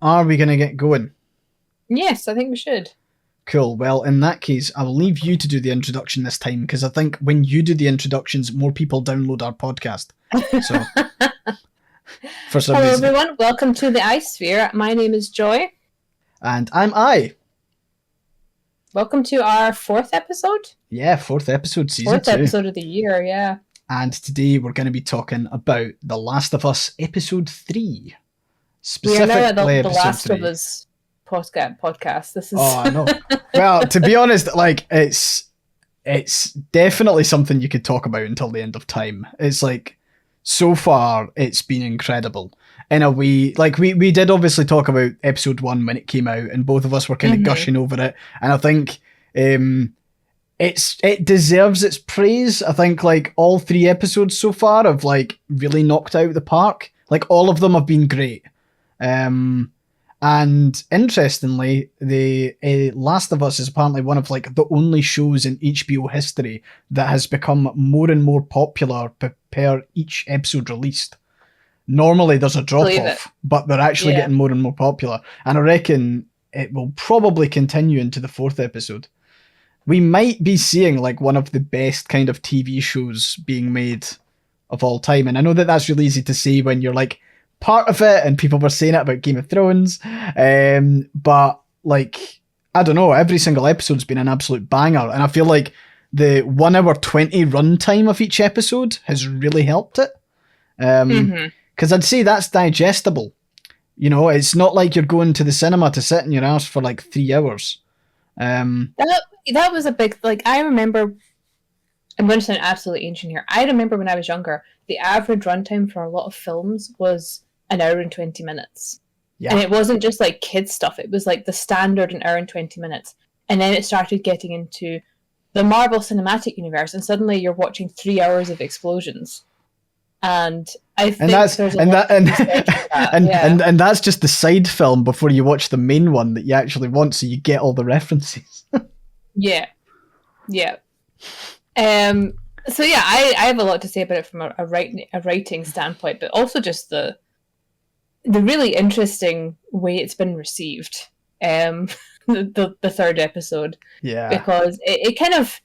are we going to get going? Yes, I think we should. Cool. Well, in that case, I'll leave you to do the introduction this time, because I think when you do the introductions, more people download our podcast. So, for some Hello, reason. everyone. Welcome to the iSphere. My name is Joy. And I'm I. Welcome to our 4th episode. Yeah, 4th episode, season 4th 2. episode of the year, yeah. And today we're going to be talking about The Last of Us episode 3. We are now Specifically at the episode Last 3. of Us podcast. This is... Oh, I know. Well, to be honest, like, it's definitely something you could talk about until the end of time. It's like, so far, it's been incredible. In a way, like, we did obviously talk about episode 1 when it came out, and both of us were kind of gushing over it. And I think it deserves its praise. I think, like, all 3 episodes so far have, like, really knocked out the park. Like, all of them have been great. And interestingly, the Last of Us is apparently one of like the only shows in HBO history that has become more and more popular per each episode released. Normally there's a drop off, but they're actually getting more and more popular. And I reckon it will probably continue into the 4th episode. We might be seeing like one of the best kind of TV shows being made of all time. And I know that that's really easy to say when you're like part of it, and people were saying it about Game of Thrones, but like, I don't know, every single episode's been an absolute banger, and I feel like the 1 hour 20 runtime of each episode has really helped it, because I'd say that's digestible. You know, it's not like you're going to the cinema to sit in your ass for like 3 hours. That was a big, like, I remember, I'm going to sound absolutely ancient here, I remember when I was younger, the average runtime for a lot of films was an hour and 20 minutes. Yeah. And it wasn't just like kids stuff, it was like the standard an hour and 20 minutes. And then it started getting into the Marvel Cinematic Universe, and suddenly you're watching 3 hours of explosions. And I think there's a lot of that. And that's just the side film before you watch the main one that you actually want, so you get all the references. Yeah. So yeah, I have a lot to say about it from a writing standpoint, but also just the really interesting way it's been received. The 3rd episode, because it kind of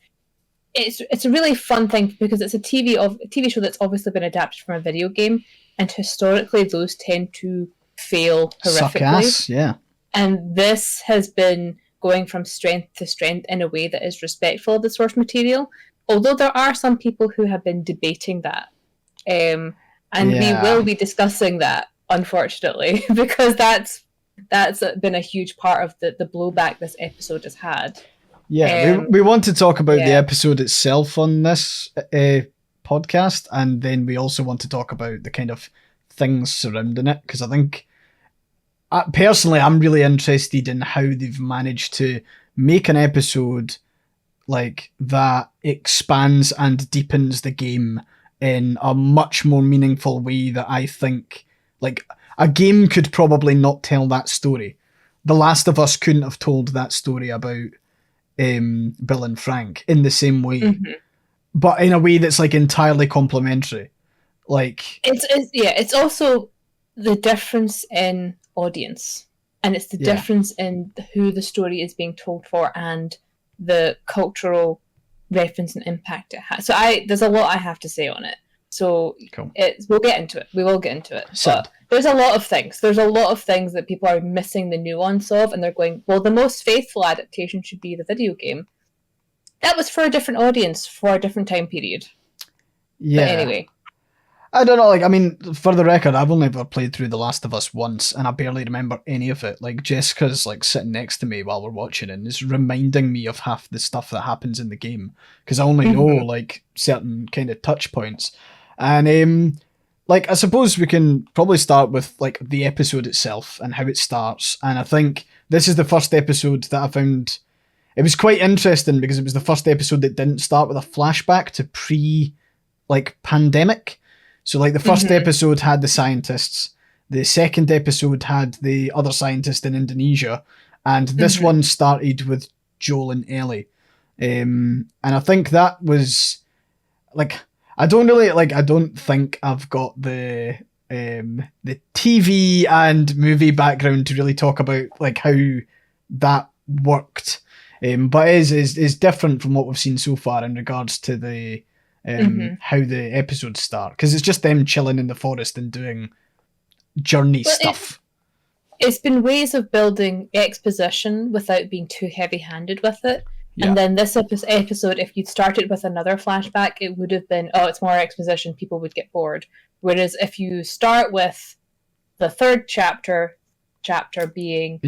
it's a really fun thing, because it's a TV show that's obviously been adapted from a video game, and historically those tend to fail horrifically. Suck ass, yeah. And this has been going from strength to strength in a way that is respectful of the source material. Although there are some people who have been debating that. And we will be discussing that, unfortunately, because that's been a huge part of the blowback this episode has had. Yeah, we want to talk about the episode itself on this podcast, and then we also want to talk about the kind of things surrounding it, because I think, personally, I'm really interested in how they've managed to make an episode like that expands and deepens the game in a much more meaningful way that I think, like, a game could probably not tell that story. The Last of Us couldn't have told that story about Bill and Frank in the same way, but in a way that's like entirely complementary. Like, it's also the difference in audience, and it's the difference in who the story is being told for, and the cultural reference and impact it has. So there's a lot I have to say on it. So cool. We'll get into it. We will get into it. But there's a lot of things. There's a lot of things that people are missing the nuance of, and they're going, well, the most faithful adaptation should be the video game. That was for a different audience, for a different time period. Yeah. But anyway. I don't know, like, I mean, for the record, I've only ever played through The Last of Us once, and I barely remember any of it. Like, Jessica's, like, sitting next to me while we're watching it, and it's reminding me of half the stuff that happens in the game, because I only know, like, certain kind of touch points. And, like, I suppose we can probably start with, like, the episode itself and how it starts. And I think this is the first episode that I found... It was quite interesting, because it was the first episode that didn't start with a flashback to pandemic. So, like, the first episode had the scientists, the second episode had the other scientist in Indonesia, and this one started with Joel and Ellie. And I think that was, like, I don't think I've got the the TV and movie background to really talk about like how that worked. But it is different from what we've seen so far in regards to the how the episodes start, because it's just them chilling in the forest and doing journey stuff. It's been ways of building exposition without being too heavy-handed with it. Yeah. And then this episode, if you'd started with another flashback, it would have been, oh, it's more exposition, people would get bored. Whereas if you start with the third chapter being,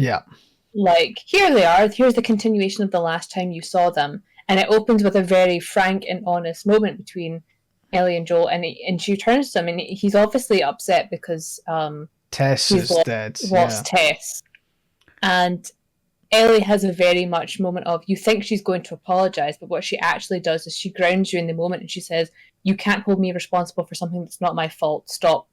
like, here they are, here's the continuation of the last time you saw them. And it opens with a very frank and honest moment between Ellie and Joel, and she turns to him, and he's obviously upset because Tess is dead. Lost Tess. And Ellie has a very much moment of, you think she's going to apologise, but what she actually does is she grounds you in the moment, and she says, you can't hold me responsible for something that's not my fault. Stop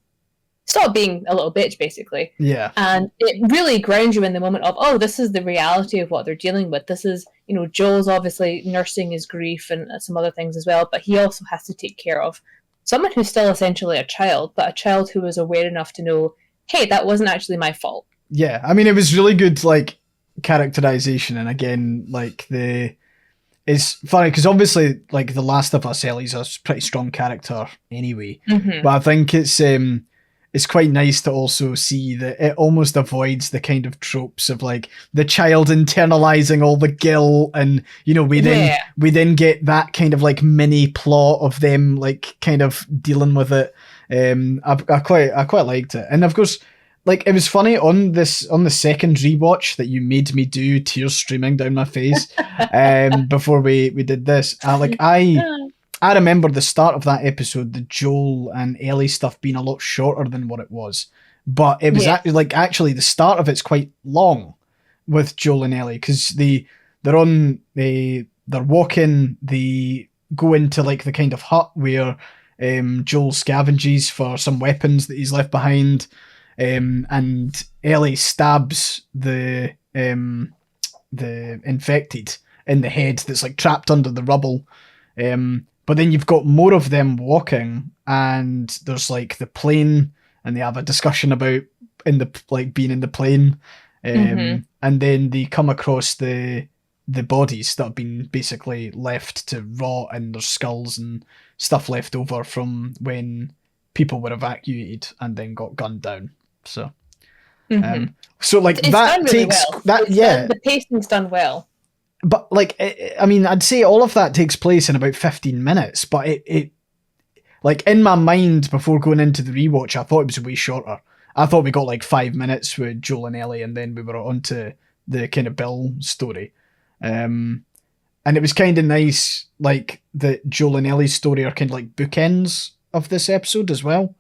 being a little bitch, basically. Yeah. And it really grounds you in the moment of, oh, this is the reality of what they're dealing with. This is, Joel's obviously nursing his grief and some other things as well, but he also has to take care of someone who's still essentially a child, but a child who is aware enough to know, hey, that wasn't actually my fault. Yeah, I mean, it was really good, like, characterization, and again, like, it's funny, because obviously, like, The Last of Us, Ellie's a pretty strong character anyway, but I think it's quite nice to also see that it almost avoids the kind of tropes of like the child internalizing all the guilt, and we then get that kind of like mini plot of them like kind of dealing with it. I quite liked it, and of course, like, it was funny on the second rewatch that you made me do, tears streaming down my face, before we did this. I remember the start of that episode, the Joel and Ellie stuff being a lot shorter than what it was. But it was actually the start of it's quite long with Joel and Ellie, because they're walking, they go into like the kind of hut where Joel scavenges for some weapons that he's left behind, and Ellie stabs the infected in the head that's like trapped under the rubble. But then you've got more of them walking, and there's like the plane, and they have a discussion about being in the plane, and then they come across the bodies that have been basically left to rot, and there's skulls and stuff left over from when people were evacuated and then got gunned down. So, so like it's that done really takes well. the pacing's done well. But like, I mean, I'd say all of that takes place in about 15 minutes, but it like in my mind before going into the rewatch, I thought it was way shorter. I thought we got like 5 minutes with Joel and Ellie, and then we were on to the kind of Bill story. And it was kind of nice, like, that Joel and Ellie's story are kind of like bookends of this episode as well.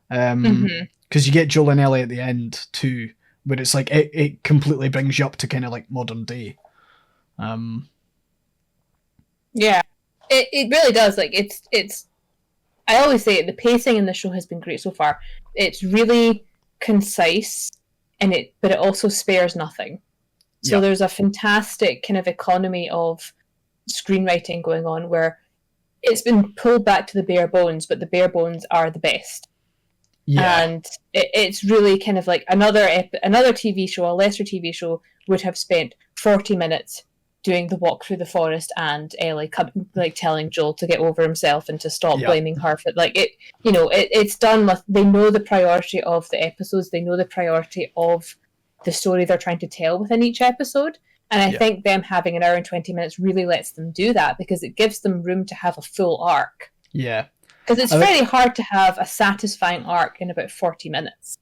Because you get Joel and Ellie at the end too, where it's like, it completely brings you up to kind of like modern day. Yeah, it really does. Like, it's I always say it, the pacing in the show has been great so far. It's really concise, but it also spares nothing. So there's a fantastic kind of economy of screenwriting going on, where it's been pulled back to the bare bones, but the bare bones are the best. Yeah. And it's really kind of like another TV show, a lesser TV show, would have spent 40 minutes doing the walk through the forest, and Ellie telling Joel to get over himself and to stop blaming her for it's done with, they know the priority of the episodes, they know the priority of the story they're trying to tell within each episode, and I think them having an hour and 20 minutes really lets them do that, because it gives them room to have a full arc. Yeah, because it's very hard to have a satisfying arc in about 40 minutes.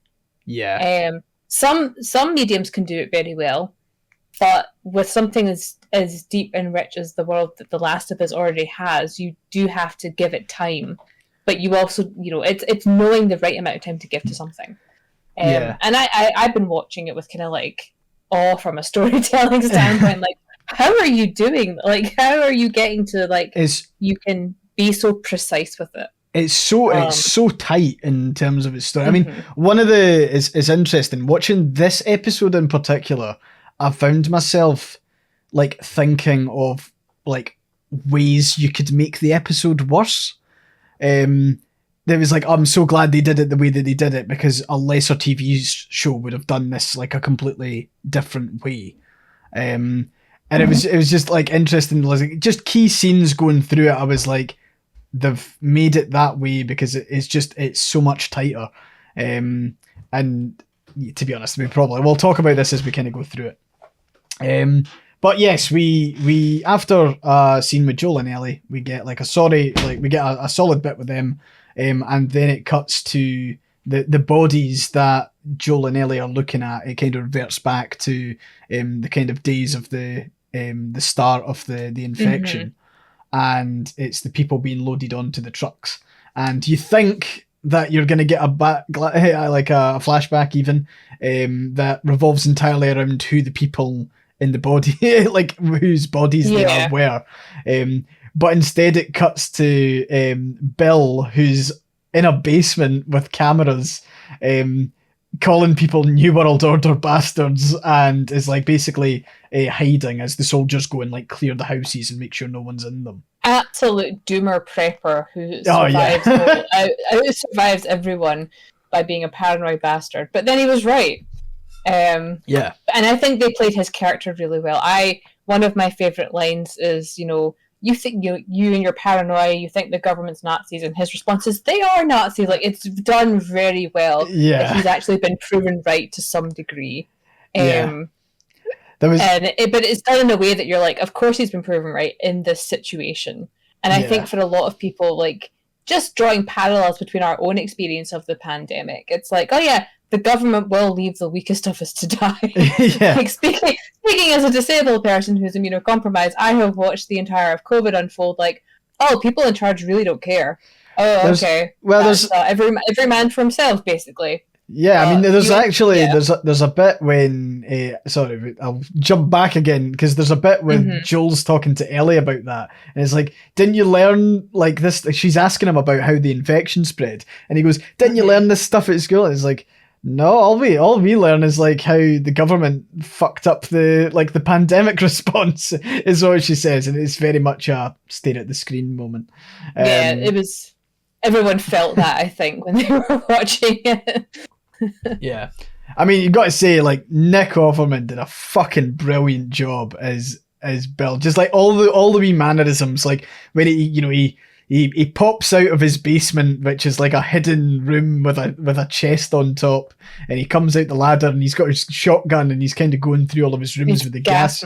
Yeah. Some mediums can do it very well, but with something as deep and rich as the world that The Last of Us already has, you do have to give it time. But you also, it's knowing the right amount of time to give to something. And I've been watching it with kind of like awe from a storytelling standpoint. Like, how are you doing? Like, how are you getting to you can be so precise with it? It's so tight in terms of its story. I mean, one of it's interesting watching this episode in particular. I found myself like thinking of like ways you could make the episode worse. It was like, I'm so glad they did it the way that they did it, because a lesser TV show would have done this like a completely different way. And it was just like interesting, like just key scenes going through it. I was like, they've made it that way because it's so much tighter. And to be honest, we'll talk about this as we kind of go through it. But yes, we after a scene with Joel and Ellie, we get like a solid bit with them, and then it cuts to the bodies that Joel and Ellie are looking at. It kind of reverts back to the kind of days of the start of the infection, and it's the people being loaded onto the trucks. And you think that you're going to get a flashback even that revolves entirely around who the people in the body, like whose bodies they were. But instead it cuts to Bill, who's in a basement with cameras, calling people New World Order bastards, and is like basically hiding as the soldiers go and like clear the houses and make sure no one's in them. Absolute doomer prepper who survives everyone by being a paranoid bastard. But then he was right. And I think they played his character really well. One of my favorite lines is, you think you and your paranoia, you think the government's Nazis, and his response is, they are Nazis. Like, it's done very well. Yeah, he's actually been proven right to some degree. But it's done in a way that you're like, of course he's been proven right in this situation. And I think for a lot of people, like, just drawing parallels between our own experience of the pandemic, it's like, oh yeah, the government will leave the weakest of us to die. Like, speaking as a disabled person who's immunocompromised, I have watched the entire of COVID unfold. Like, oh, people in charge really don't care. Oh, okay. Well, there's every man for himself, basically. Yeah, I mean, there's a bit when sorry, I'll jump back again, because there's a bit when Joel's talking to Ellie about that, and it's like, didn't you learn like this? She's asking him about how the infection spread, and he goes, didn't you learn this stuff at school? And it's like, no, all we learn is like how the government fucked up the pandemic response, is what she says, and it's very much a stare at the screen moment. It was. Everyone felt that, I think, when they were watching it. Yeah, I mean, you got to say, like, Nick Offerman did a fucking brilliant job as Bill. Just like all the wee mannerisms, like when he pops out of his basement, which is like a hidden room with a chest on top, and he comes out the ladder and he's got his shotgun and he's kind of going through all of his rooms with the gas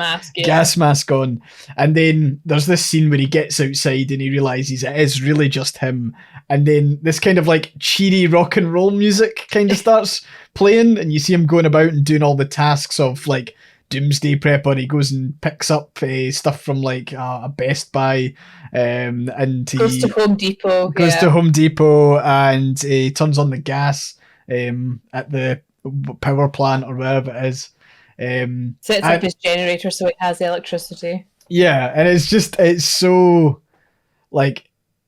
mask on. And then there's this scene where he gets outside and he realizes it is really just him. And then this kind of like cheery rock and roll music kind of starts playing, and you see him going about and doing all the tasks of like Doomsday Prepper. He goes and picks up stuff from like a Best Buy, and he goes to Home Depot. To Home Depot, and he turns on the gas at the power plant or wherever it is. Sets up his generator so it has electricity. Yeah, and it's so like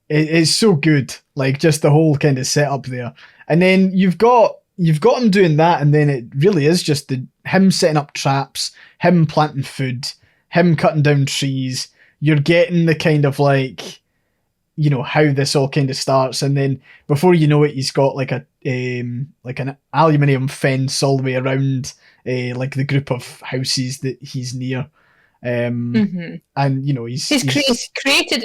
it's so good. Like, just the whole kind of setup there, and then you've got him doing that, and then it really is just him setting up traps, him planting food, him cutting down trees. You're getting the kind of like, how this all kind of starts, and then before you know it, he's got like an aluminium fence all the way around like the group of houses that he's near. And he's created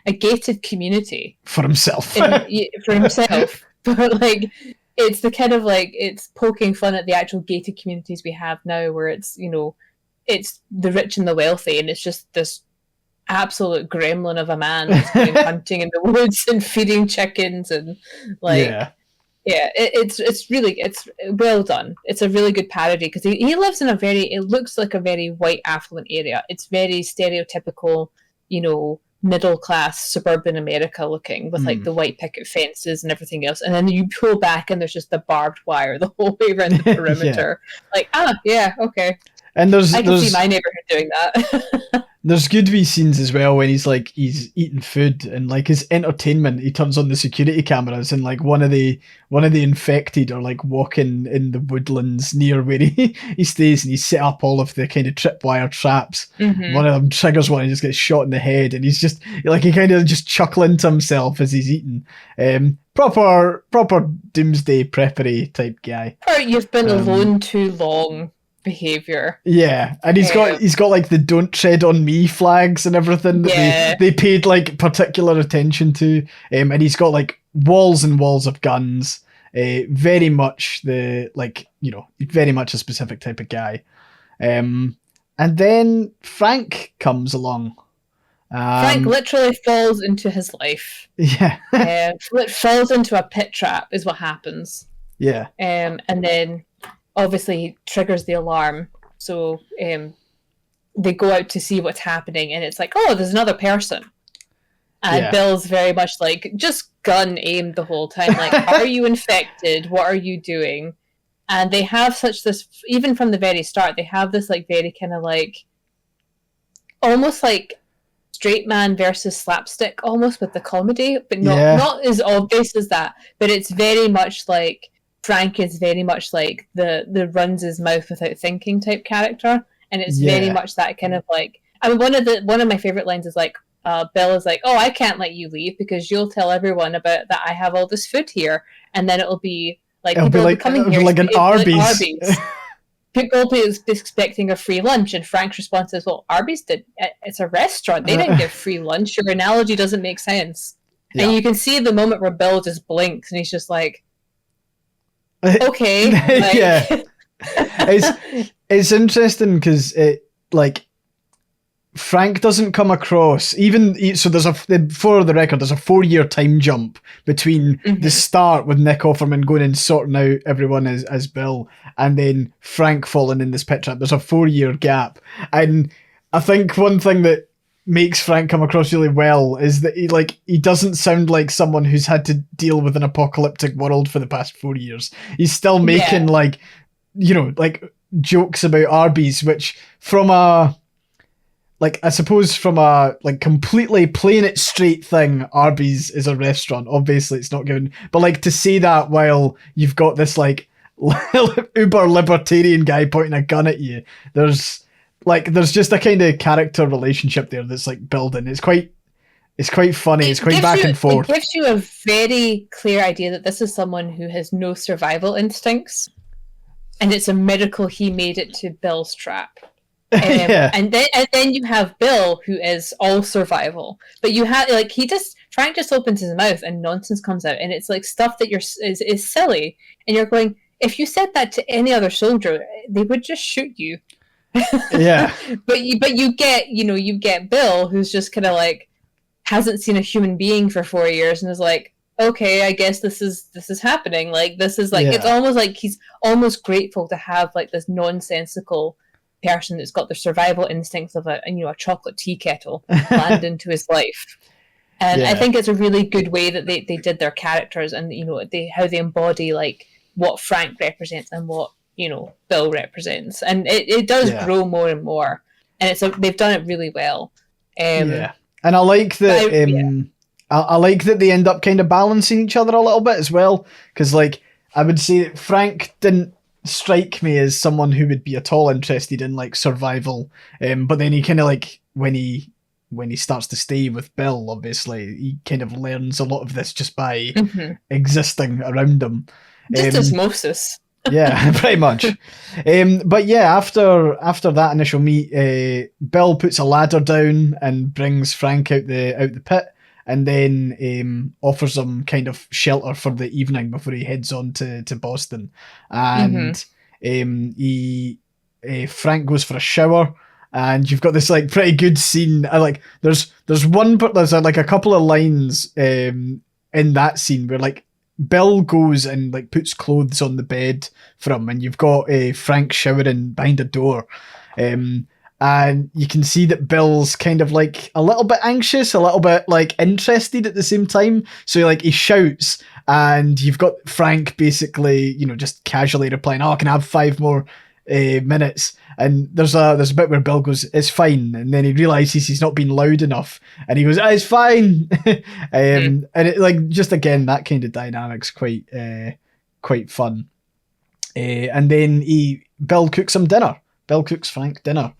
a gated community for himself. But like, it's the kind of like, it's poking fun at the actual gated communities we have now, where it's it's the rich and the wealthy, and it's just this absolute gremlin of a man who's going hunting in the woods and feeding chickens and like it's really well done. It's a really good parody, because he lives in it looks like a very white affluent area. It's very stereotypical, middle class suburban America looking, with like the white picket fences and everything else, and then you pull back and there's just the barbed wire the whole way around the perimeter. Okay. And I can see my neighborhood doing that. There's good wee scenes as well when he's eating food and like his entertainment. He turns on the security cameras and like one of the infected are like walking in the woodlands near where he stays, and he set up all of the kind of tripwire traps. One of them triggers one and just gets shot in the head, and he's just like he kind of just chuckling to himself as he's eating. Proper doomsday preppery type guy. Or you've been alone too long behavior. Yeah, and he's got like the "Don't tread on me" flags and everything that they paid like particular attention to. And he's got like walls and walls of guns. Very much very much a specific type of guy. And then Frank comes along. Frank literally falls into his life. Yeah. Falls into a pit trap is what happens. Yeah. And then obviously triggers the alarm. So they go out to see what's happening, and it's like, oh, there's another person. And Bill's very much like, just gun aimed the whole time. Like, are you infected? What are you doing? And they have this, even from the very start, they have this like very kind of like, almost like straight man versus slapstick almost with the comedy, but not as obvious as that. But it's very much like, Frank is very much like the runs his mouth without thinking type character, and it's very much that kind of like. I mean, one of my favorite lines is like, Bill is like, "Oh, I can't let you leave because you'll tell everyone about that I have all this food here, and then it'll be like people will be coming here like an Arby's." Like Arby's. People will be expecting a free lunch, and Frank's response is, "Well, Arby's did. It's a restaurant. They didn't give free lunch. Your analogy doesn't make sense." And you can see the moment where Bill just blinks, and he's just like, okay. It's interesting because it like Frank doesn't come across so there's for the record there's a 4-year time jump between the start with Nick Offerman going and sorting out everyone as Bill, and then Frank falling in this pit trap. There's a 4-year gap, and I think one thing that makes Frank come across really well is that he doesn't sound like someone who's had to deal with an apocalyptic world for the past 4 years. He's still making like jokes about Arby's, which from a completely playing it straight thing, Arby's is a restaurant. Obviously it's not given, but like to say that while you've got this like uber libertarian guy pointing a gun at you, there's just a kind of character relationship there that's like building. It's quite funny. It's quite back and forth. It gives you a very clear idea that this is someone who has no survival instincts, and it's a miracle he made it to Bill's trap. And then you have Bill, who is all survival, but you have Frank just opens his mouth and nonsense comes out, and it's like stuff that is silly, and you're going, if you said that to any other soldier, they would just shoot you. Yeah. but you get Bill, who's just kind of like hasn't seen a human being for 4 years and is like, okay, I guess this is happening. Like this is like it's almost like he's almost grateful to have like this nonsensical person that's got the survival instincts of a chocolate tea kettle land into his life. And I think it's a really good way that they did their characters, and how they embody like what Frank represents and what Bill represents, and it does grow more and more, and they've done it really well. And I like that. I like that they end up kind of balancing each other a little bit as well, because like I would say that Frank didn't strike me as someone who would be at all interested in like survival, but then he kind of like when he starts to stay with Bill, obviously he kind of learns a lot of this just by existing around him. Just osmosis. Yeah, pretty much. But yeah, after that initial meet, Bill puts a ladder down and brings Frank out the pit, and then offers him kind of shelter for the evening before he heads on to Boston. And Frank goes for a shower, and you've got this like pretty good scene. There's like a couple of lines in that scene where like Bill goes and like puts clothes on the bed for him, and you've got Frank showering behind a door, and you can see that Bill's kind of like a little bit anxious, a little bit like interested at the same time. So he shouts, and you've got Frank basically just casually replying, "Oh, can I have 5 more minutes, and there's a bit where Bill goes, "It's fine," and then he realizes he's not being loud enough, and he goes, "It's fine." And it, like, just again, that kind of dynamic's quite fun. And then Bill cooks him dinner. Bill cooks Frank dinner.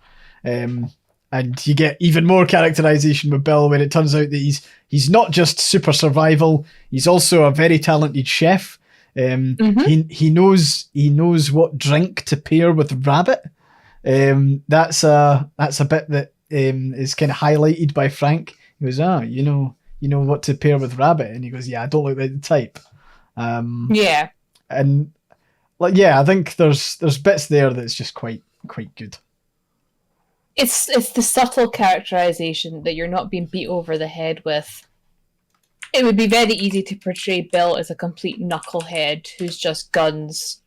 And you get even more characterization with Bill, where it turns out that he's not just super survival, he's also a very talented chef. He knows what drink to pair with rabbit. That's a bit that is kind of highlighted by Frank. He goes, you know what to pair with rabbit, and he goes, yeah, I don't look like the type. Yeah, and like, yeah, I think there's bits there that's just quite good. It's the subtle characterization that you're not being beat over the head with. It would be very easy to portray Bill as a complete knucklehead who's just guns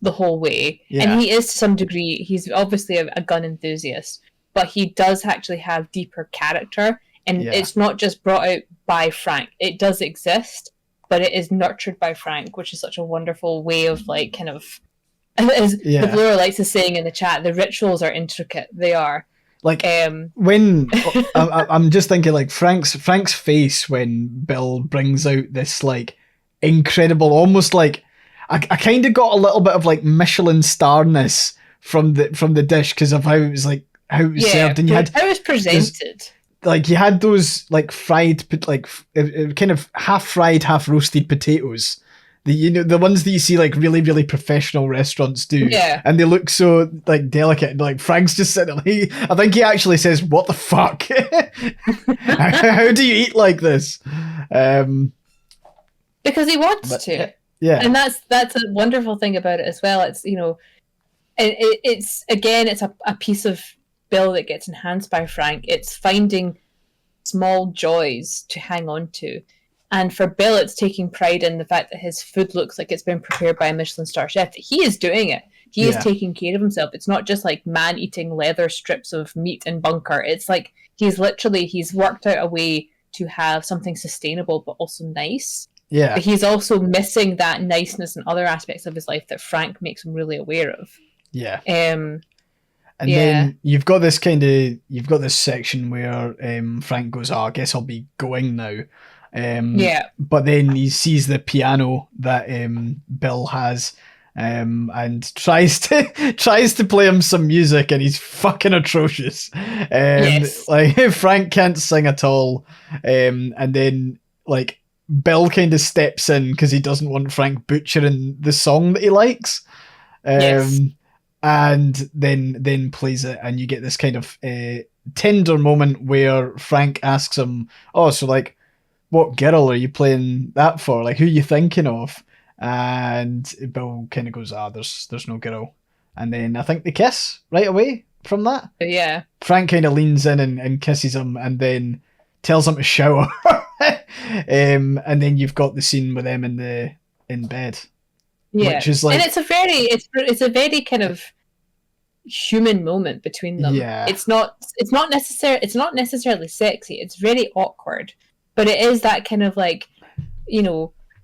the whole way. Yeah. And he is to some degree. He's obviously a gun enthusiast, but he does actually have deeper character, and it's not just brought out by Frank. It does exist, but it is nurtured by Frank, which is such a wonderful way of, like, kind of, as the Blur Lights is saying in the chat, the rituals are intricate. They are. Like, when I'm just thinking, like, Frank's face when Bill brings out this, like, incredible, almost like, I kind of got a little bit of, like, Michelin starness from the dish because of how it was, like, how it was served, and you had how it was presented. Like, you had those, like, fried, like, kind of half fried, half roasted potatoes. The ones that you see, like, really, really professional restaurants do. Yeah. And they look so, like, delicate. And, like, Frank's just sitting there. I think he actually says, "What the fuck? How do you eat like this?" Because he wants to. Yeah. And that's a wonderful thing about it as well. It's, it's a piece of Bill that gets enhanced by Frank. It's finding small joys to hang on to. And for Bill, it's taking pride in the fact that his food looks like it's been prepared by a Michelin star chef. He is doing it. He is taking care of himself. It's not just like man eating leather strips of meat in bunker. It's like he's worked out a way to have something sustainable but also nice. Yeah. But he's also missing that niceness in other aspects of his life that Frank makes him really aware of. Yeah. And then you've got this section where Frank goes, "Oh, I guess I'll be going now." But then he sees the piano that Bill has, and tries to play him some music, and he's fucking atrocious. Like, Frank can't sing at all, and then, like, Bill kind of steps in because he doesn't want Frank butchering the song that he likes. And then plays it, and you get this kind of tender moment where Frank asks him, "Oh, so, like, what girl are you playing that for? Like, who are you thinking of?" And Bill kind of goes, there's no girl." And then I think they kiss right away from that. Yeah. Frank kind of leans in and kisses him, and then tells him to shower. And then you've got the scene with them in bed. Yeah. Which is like, and it's a very kind of human moment between them. Yeah. It's not necessarily sexy. It's very awkward. But it is that kind of, like,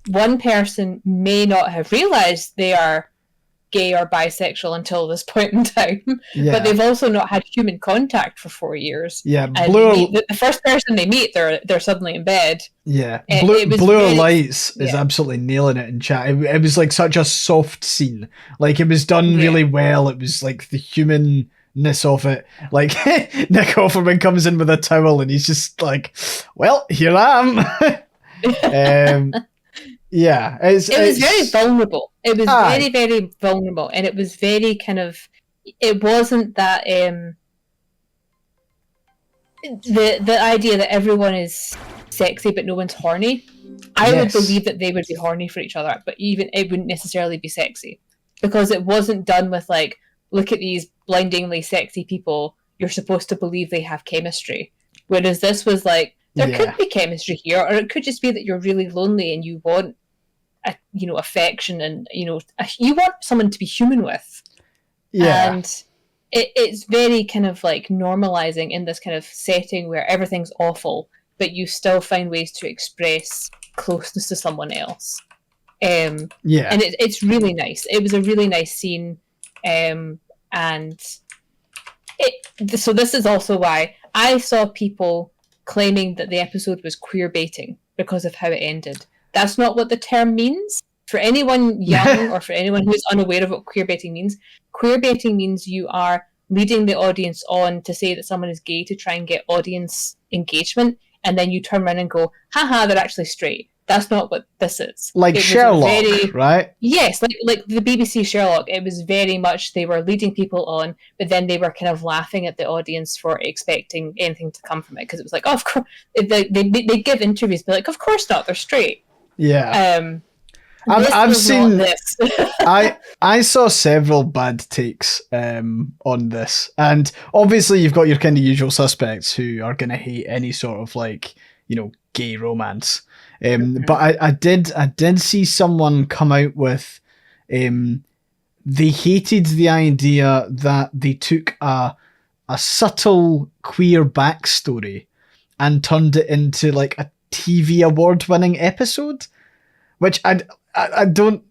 one person may not have realized they are gay or bisexual until this point in time, but they've also not had human contact for 4 years. Yeah, and the first person they meet, they're suddenly in bed. Yeah, Blue Lights is absolutely nailing it in chat. It was like such a soft scene. Like, it was done really well. It was like the humanness of it. Like, Nick Offerman comes in with a towel, and he's just like, "Well, here I am." Yeah, it was very vulnerable. It was very, very vulnerable, and it was very kind of. It wasn't that the idea that everyone is sexy but no one's horny. I would believe that they would be horny for each other, but even it wouldn't necessarily be sexy, because it wasn't done with, like, look at these blindingly sexy people. You're supposed to believe they have chemistry, whereas this was like, there could be chemistry here, or it could just be that you're really lonely and you want affection, and you want someone to be human with. And it's very kind of like normalizing in this kind of setting where everything's awful, but you still find ways to express closeness to someone else. And it's really nice. It was a really nice scene. And so this is also why I saw people claiming that the episode was queer baiting because of how it ended. That's not what the term means. For anyone young or for anyone who's unaware of what queer baiting means you are leading the audience on to say that someone is gay to try and get audience engagement, and then you turn around and go, haha, they're actually straight. That's not what this is. Like Sherlock, right? Yes, like the BBC Sherlock. It was very much they were leading people on, but then they were kind of laughing at the audience for expecting anything to come from it, because it was like, oh, of course, they give interviews, be like, of course not, they're straight. Yeah. I've seen this. I saw several bad takes on this, and obviously you've got your kind of usual suspects who are going to hate any sort of like, you know, gay romance. But I did see someone come out with they hated the idea that they took a subtle queer backstory and turned it into like a TV award-winning episode, which I don't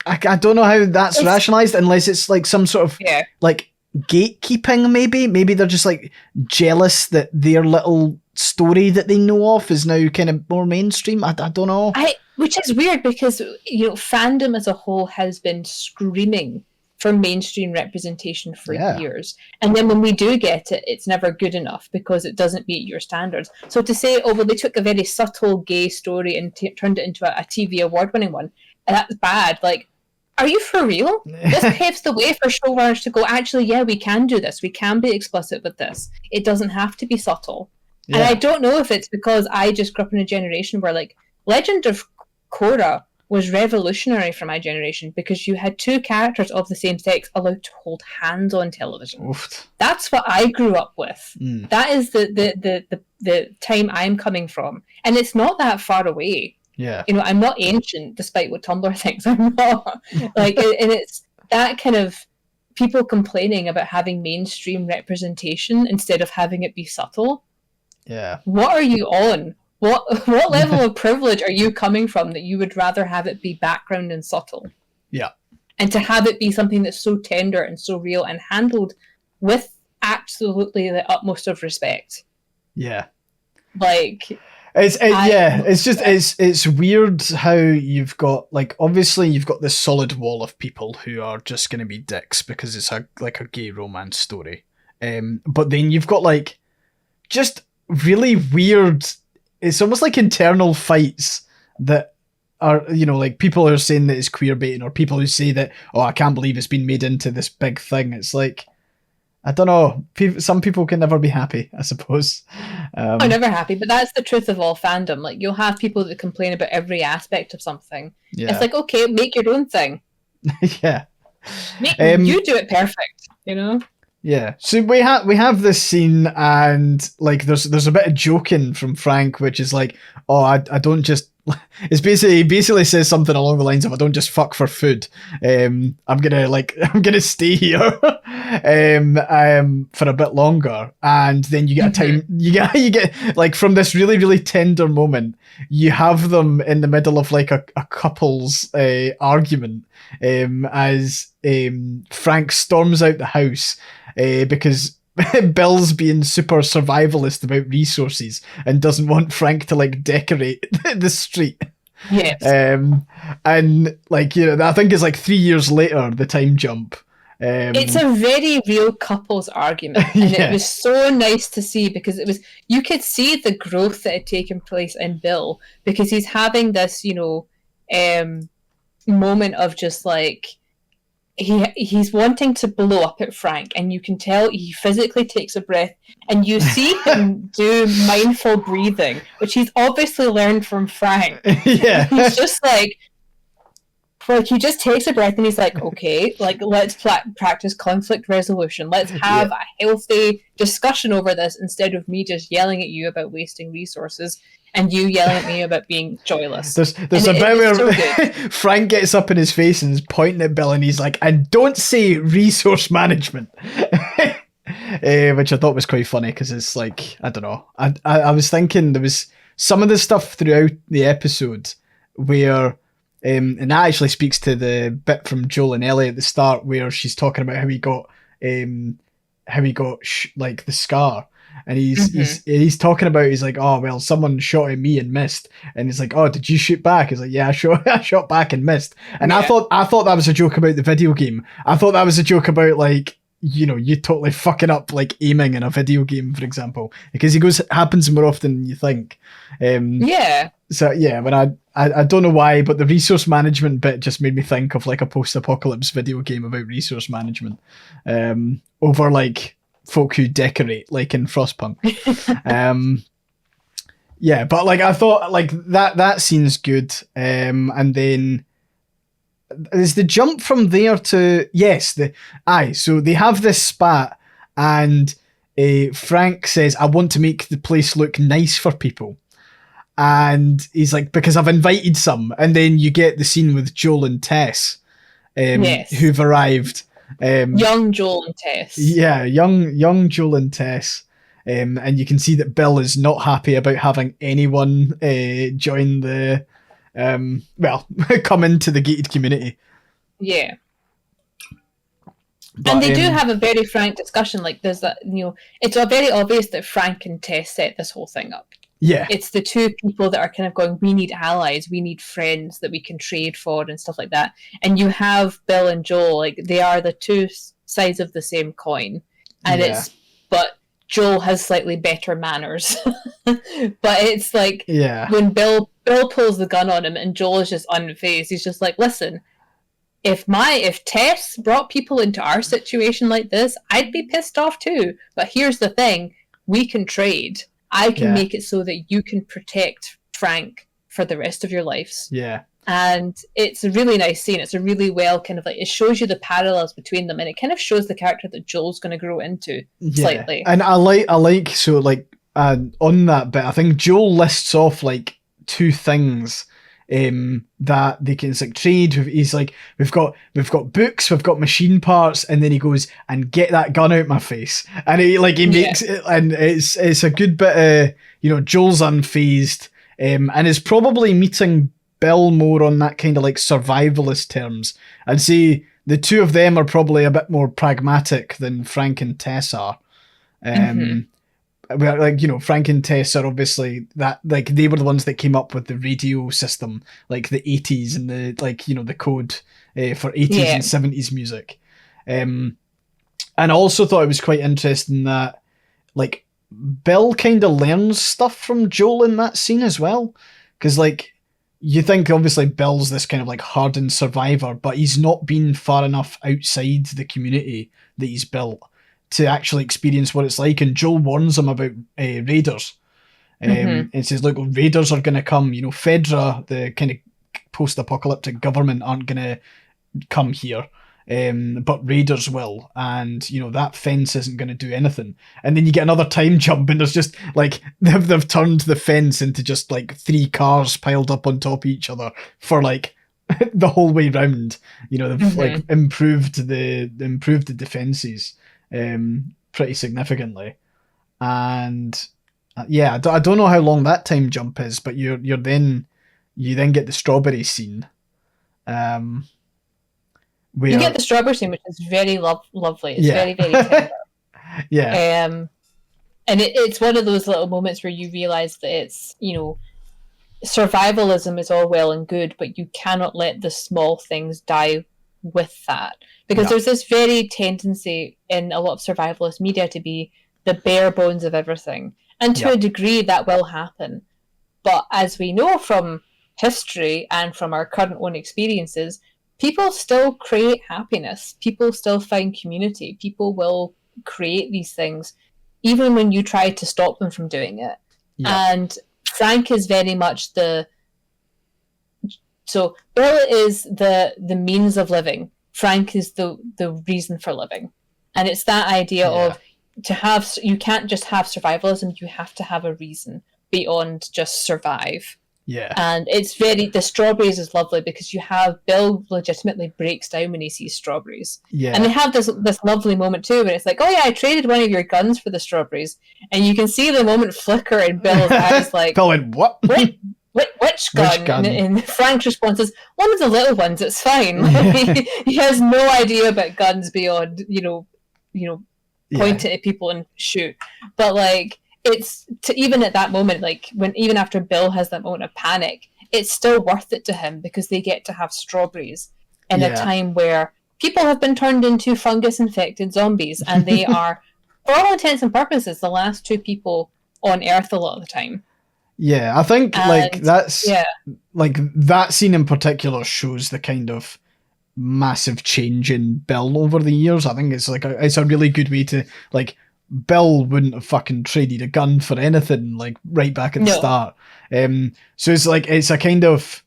know how that's rationalized, unless it's like some sort of like gatekeeping. Maybe they're just like jealous that their little story that they know of is now kind of more mainstream. I don't know. Which is weird, because, you know, fandom as a whole has been screaming for mainstream representation for years, and then when we do get it, it's never good enough because it doesn't meet your standards. So to say, oh well, they took a very subtle gay story and turned it into a TV award-winning one, and that's bad. Like, are you for real? This paves the way for showrunners to go, actually, yeah, we can do this. We can be explicit with this. It doesn't have to be subtle. Yeah. And I don't know if it's because I just grew up in a generation where, like, Legend of Korra was revolutionary for my generation, because you had two characters of the same sex allowed to hold hands on television. Oof. That's what I grew up with. That is the time I'm coming from, and it's not that far away. Yeah, you know, I'm not ancient, despite what Tumblr thinks I'm not. Like, and it's that kind of people complaining about having mainstream representation instead of having it be subtle. Yeah, what are you on? What level of privilege are you coming from that you would rather have it be background and subtle? Yeah. And to have it be something that's so tender and so real and handled with absolutely the utmost of respect. Yeah. Like, it's weird how you've got, like, obviously you've got this solid wall of people who are just going to be dicks because it's a gay romance story. But then you've got, like, just really weird, it's almost like internal fights that are, you know, like people are saying that it's queer baiting, or people who say that, oh, I can't believe it's been made into this big thing. It's like, I don't know. Some people can never be happy, I suppose. I'm never happy, but that's the truth of all fandom. Like, you'll have people that complain about every aspect of something. Yeah. It's like, okay, make your own thing. Yeah. You do it perfect, you know? Yeah, so we have this scene, and like there's a bit of joking from Frank, which is like, oh, I don't just. It's he basically says something along the lines of, I don't just fuck for food. I'm gonna stay here for a bit longer, and then you get a time. You get like, from this really, really tender moment, you have them in the middle of like a couple's argument, as Frank storms out the house because Bill's being super survivalist about resources and doesn't want Frank to like decorate the street. Yes. And like, you know, I think it's like 3 years later, the time jump. It's a very real couples argument, and it was so nice to see, because you could see the growth that had taken place in Bill, because he's having this, you know, moment of just like, he's wanting to blow up at Frank, and you can tell he physically takes a breath, and you see him do mindful breathing, which he's obviously learned from Frank. Yeah. He's just like he just takes a breath, and he's like, okay, like, let's practice conflict resolution. Let's have a healthy discussion over this, instead of me just yelling at you about wasting resources and you yelling at me about being joyless. There's a bit where so Frank gets up in his face and is pointing at Bill, and he's like, and don't say resource management. Which I thought was quite funny, because it's like, I don't know. I was thinking there was some of the stuff throughout the episode where and that actually speaks to the bit from Joel and Ellie at the start where she's talking about how he got like the scar. And he's talking about, he's like, oh well, someone shot at me and missed, and he's like, oh, did you shoot back? He's like, yeah, I shot back and missed. And I thought that was a joke about the video game. I thought that was a joke about, like, you know, you totally fucking up like aiming in a video game, for example, because he goes, happens more often than you think. So yeah, when I don't know why, but the resource management bit just made me think of like a post-apocalypse video game about resource management, over like folk who decorate, like in Frostpunk. Yeah, but like I thought, like that scene's good, and then is the jump from there to so they have this spat, and Frank says, I want to make the place look nice for people. And he's like, because I've invited some. And then you get the scene with Joel and Tess, who've arrived. Young Joel and Tess. Yeah, young Joel and Tess. And you can see that Bill is not happy about having anyone join the, come into the gated community. Yeah. But, and they do have a very frank discussion. Like, there's that, you know, it's very obvious that Frank and Tess set this whole thing up. Yeah. It's the two people that are kind of going, we need allies, we need friends that we can trade for and stuff like that. And you have Bill and Joel, like, they are the two sides of the same coin. And but Joel has slightly better manners. But it's like, when Bill pulls the gun on him and Joel is just unfazed, he's just like, listen, if Tess brought people into our situation like this, I'd be pissed off too. But here's the thing, we can trade. I can make it so that you can protect Frank for the rest of your lives. Yeah. And it's a really nice scene. It's a really well kind of like, it shows you the parallels between them, and it kind of shows the character that Joel's going to grow into slightly. And I like so like on that bit, I think Joel lists off like two things that they can like trade. He's like, we've got books, we've got machine parts, and then he goes, and get that gun out my face, and he makes it, and it's a good bit of, you know, Joel's unfazed, and is probably meeting Bill more on that kind of like survivalist terms. I'd say the two of them are probably a bit more pragmatic than Frank and Tess are. Like, you know, Frank and Tess are obviously that, like, they were the ones that came up with the radio system, like the 80s and the, like, you know, the code for 80s and 70s music. And I also thought it was quite interesting that, like, Bill kind of learns stuff from Joel in that scene as well. Because, like, you think obviously Bill's this kind of like hardened survivor, but he's not been far enough outside the community that he's built to actually experience what it's like. And Joel warns him about raiders. And says, look, raiders are going to come. You know, Fedra, the kind of post-apocalyptic government, aren't going to come here. But raiders will. And, you know, that fence isn't going to do anything. And then you get another time jump, and there's just, like, they've turned the fence into just, like, 3 cars piled up on top of each other for, like, the whole way round. You know, they've, like, improved the defences pretty significantly. And I don't know how long that time jump is, but you then get the strawberry scene, where you get the strawberry scene, which is very lovely. It's very, very tender. And it's one of those little moments where you realize that it's, you know, survivalism is all well and good, but you cannot let the small things die with that. Because there's this very tendency in a lot of survivalist media to be the bare bones of everything. And to a degree, that will happen. But as we know from history and from our current own experiences, people still create happiness. People still find community. People will create these things, even when you try to stop them from doing it. Yeah. And Frank is very much so Bill is the means of living. Frank is the reason for living. And it's that idea of you can't just have survivalism, you have to have a reason beyond just survive. Yeah. And it's the strawberries is lovely because you have Bill legitimately breaks down when he sees strawberries. Yeah. And they have this lovely moment too where it's like, oh yeah, I traded one of your guns for the strawberries. And you can see the moment flicker in Bill's eyes like, Bill went, what? Which Which gun? gun? And Frank's response is, one of the little ones, it's fine. He has no idea about guns beyond, point it at people and shoot. But like, it's even at that moment, like even after Bill has that moment of panic, it's still worth it to him because they get to have strawberries in a time where people have been turned into fungus infected zombies, and they are, for all intents and purposes, the last two people on Earth a lot of the time. Yeah, I think like that scene in particular shows the kind of massive change in Bill over the years. I think it's like it's a really good way to, like, Bill wouldn't have fucking traded a gun for anything, like, right back at the start. So it's like, it's a kind of,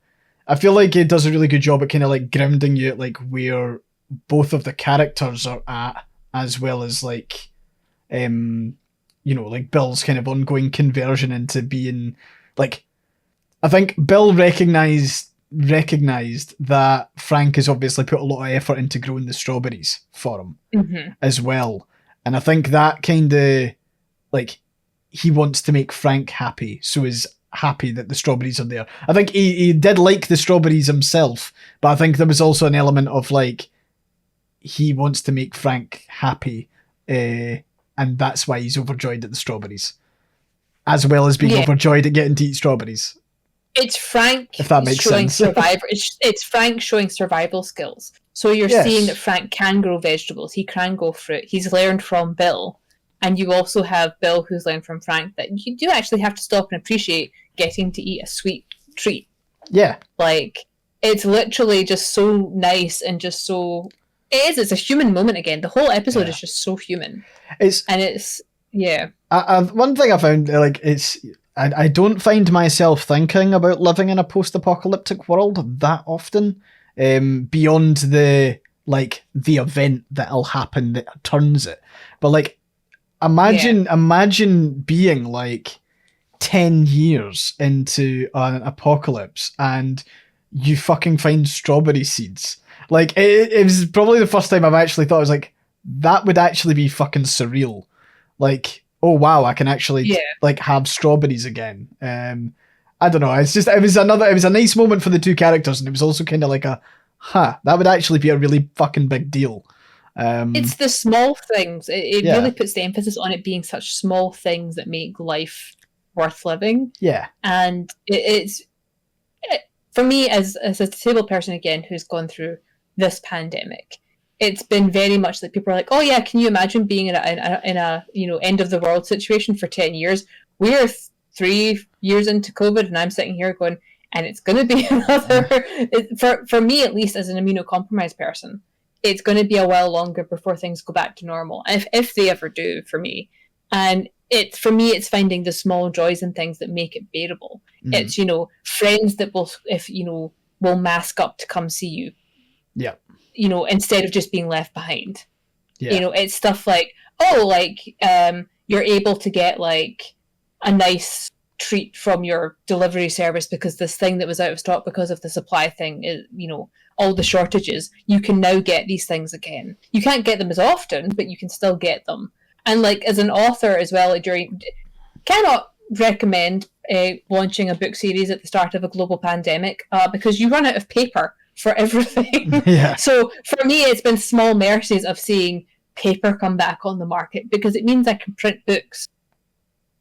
I feel like it does a really good job at kind of like grounding you at like where both of the characters are at, as well as like, like Bill's kind of ongoing conversion into being like, I think Bill recognized that Frank has obviously put a lot of effort into growing the strawberries for him as well. And I think that kind of, like, he wants to make Frank happy, so is happy that the strawberries are there. I think he did like the strawberries himself, but I think there was also an element of, like, he wants to make Frank happy, and that's why he's overjoyed at the strawberries, as well as being overjoyed at getting to eat strawberries. It's Frank, if that makes showing sense. It's Frank showing survival skills. So you're seeing that Frank can grow vegetables, he can grow fruit, he's learned from Bill. And you also have Bill who's learned from Frank that you do actually have to stop and appreciate getting to eat a sweet treat. Yeah. Like, it's literally just so nice and just so... It's a human moment again. The whole episode is just so human. One thing I found, like, I don't find myself thinking about living in a post-apocalyptic world that often, beyond the event that'll happen that turns it. But like, imagine being like 10 years into an apocalypse and you fucking find strawberry seeds. Like, it was probably the first time I've actually thought, I was like, that would actually be fucking surreal. Like, oh wow, I can actually like have strawberries again. I don't know. It's just, it was a nice moment for the two characters, and it was also kind of like that would actually be a really fucking big deal. It's the small things. It really puts the emphasis on it being such small things that make life worth living. Yeah. And it's for me, as a disabled person again who's gone through this pandemic, it's been very much like people are like, oh yeah, can you imagine being in a end of the world situation for 10 years? We're 3 years into COVID, and I'm sitting here going, and it's going to be another, for me at least, as an immunocompromised person, it's going to be a while longer before things go back to normal, if they ever do, for me. And for me, it's finding the small joys and things that make it bearable. It's, friends that will mask up to come see you. Yeah. Instead of just being left behind. Yeah. It's stuff like, you're able to get like a nice treat from your delivery service because this thing that was out of stock because of the supply thing is, all the shortages, you can now get these things again. You can't get them as often, but you can still get them. And like, as an author as well, cannot recommend launching a book series at the start of a global pandemic because you run out of paper for everything. Yeah. So for me, it's been small mercies of seeing paper come back on the market because it means I can print books.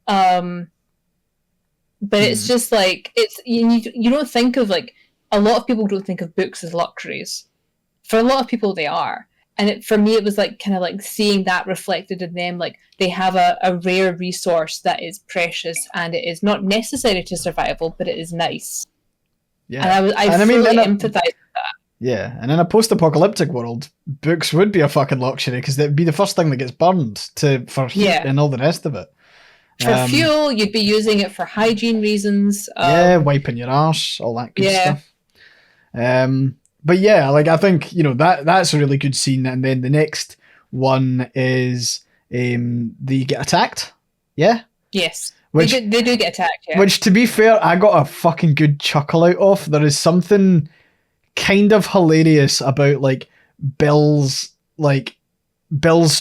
But it's just like, you don't think of, like, a lot of people don't think of books as luxuries. For a lot of people, they are. And for me, it was like kind of like seeing that reflected in them. Like, they have a rare resource that is precious and it is not necessary to survival, but it is nice. Yeah. And I fully empathize with that. Yeah, and in a post-apocalyptic world, books would be a fucking luxury because it'd be the first thing that gets burned for heat and all the rest of it. For fuel, you'd be using it for hygiene reasons. Wiping your arse, all that good stuff. But yeah, like, I think, that's a really good scene. And then the next one is they get attacked. Yeah? Yes. They do get attacked, yeah. Which, to be fair, I got a fucking good chuckle out of. There is something kind of hilarious about, like, Bill's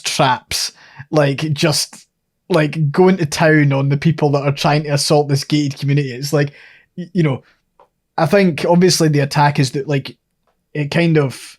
traps, like, just, like, going to town on the people that are trying to assault this gated community. It's like, you know, I think obviously the attack is that like it kind of,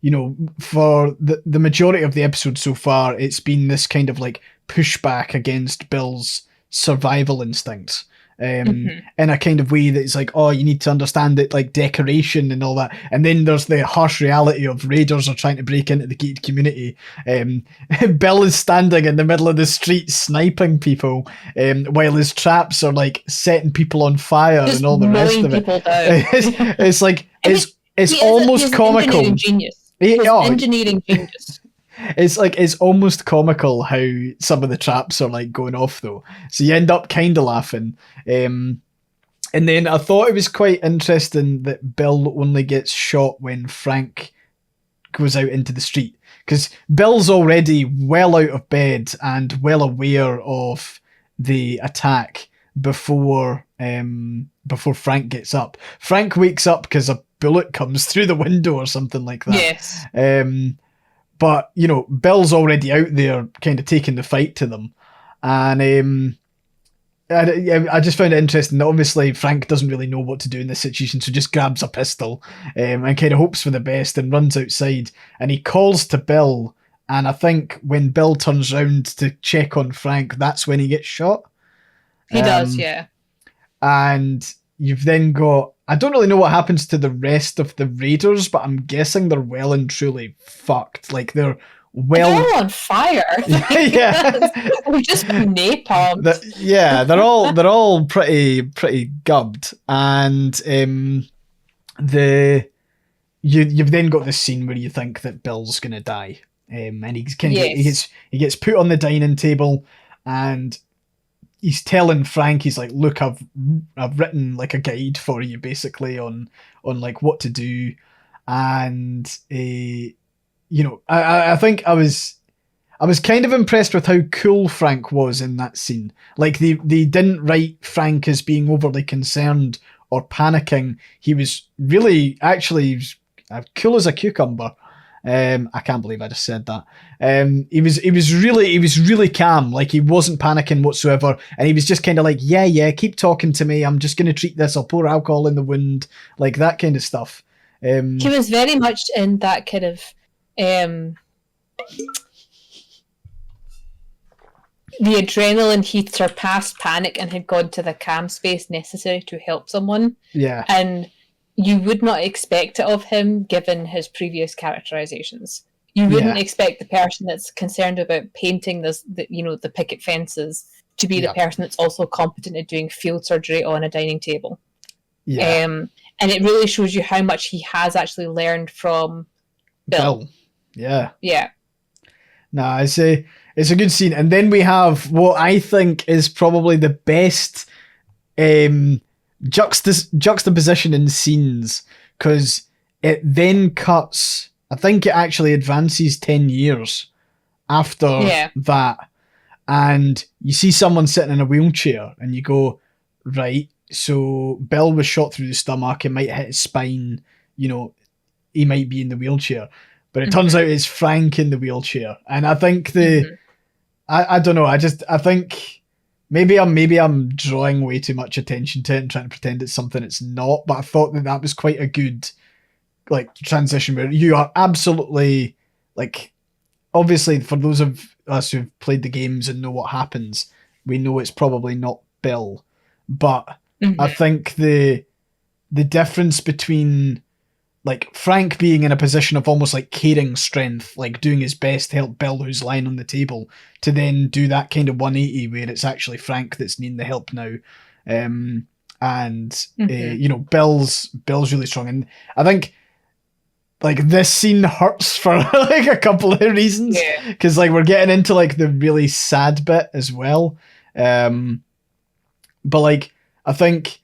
you know, for the majority of the episode so far, it's been this kind of like pushback against Bill's survival instincts. In a kind of way that's like, oh, you need to understand it, like decoration and all that. And then there's the harsh reality of raiders are trying to break into the gated community. Bill is standing in the middle of the street sniping people, while his traps are like setting people on fire Just and all the rest of it. people down. It's like it's almost comical. Genius. Oh, Engineering genius. It's almost comical how some of the traps are like going off though. So you end up kind of laughing. And then I thought it was quite interesting that Bill only gets shot when Frank goes out into the street, because Bill's already well out of bed and well aware of the attack before Frank gets up. Frank wakes up because a bullet comes through the window or something like that. Yes. But, you know, Bill's already out there kind of taking the fight to them. And I just found it interesting that obviously Frank doesn't really know what to do in this situation, so just grabs a pistol and kind of hopes for the best and runs outside. And he calls to Bill, and I think when Bill turns around to check on Frank, that's when he gets shot. He does, yeah. And you've then got... I don't really know what happens to the rest of the raiders, but I'm guessing they're well and truly fucked. Like, they're all on fire. Yeah. They've just been napalmed. They're all pretty gubbed. And you've then got this scene where you think that Bill's gonna die. And he's kind of he gets put on the dining table, and he's telling Frank, he's like, look, I've written like a guide for you basically on like what to do. And you know, I think I was kind of impressed with how cool Frank was in that scene. Like they didn't write Frank as being overly concerned or panicking. He was really actually cool as a cucumber. I can't believe I just said that. He was really calm. Like he wasn't panicking whatsoever, and he was just kind of like, yeah, keep talking to me. I'm just gonna treat this. I'll pour alcohol in the wound, like that kind of stuff. He was very much in that kind of the adrenaline he'd surpassed panic and had gone to the calm space necessary to help someone. Yeah, and you would not expect it of him given his previous characterizations. You wouldn't expect the person that's concerned about painting the picket fences to be the person that's also competent at doing field surgery on a dining table. Yeah. And it really shows you how much he has actually learned from Bill. Yeah. Yeah. Nah, it's a good scene. And then we have what I think is probably the best juxtaposition in scenes, because it then cuts, I think it actually advances 10 years after that, and you see someone sitting in a wheelchair and you go, right, so Bill was shot through the stomach, it might hit his spine, you know, he might be in the wheelchair, but it turns out it's Frank in the wheelchair. And I think I don't know, I think Maybe I'm drawing way too much attention to it and trying to pretend it's something it's not, but I thought that was quite a good like transition where you are absolutely like, obviously for those of us who've played the games and know what happens, we know it's probably not Bill, but I think the difference between like Frank being in a position of almost like caring strength, like doing his best to help Bill who's lying on the table, to then do that kind of 180 where it's actually Frank that's needing the help now. You know, Bill's really strong. And I think like this scene hurts for like a couple of reasons. Because like we're getting into like the really sad bit as well. But like I think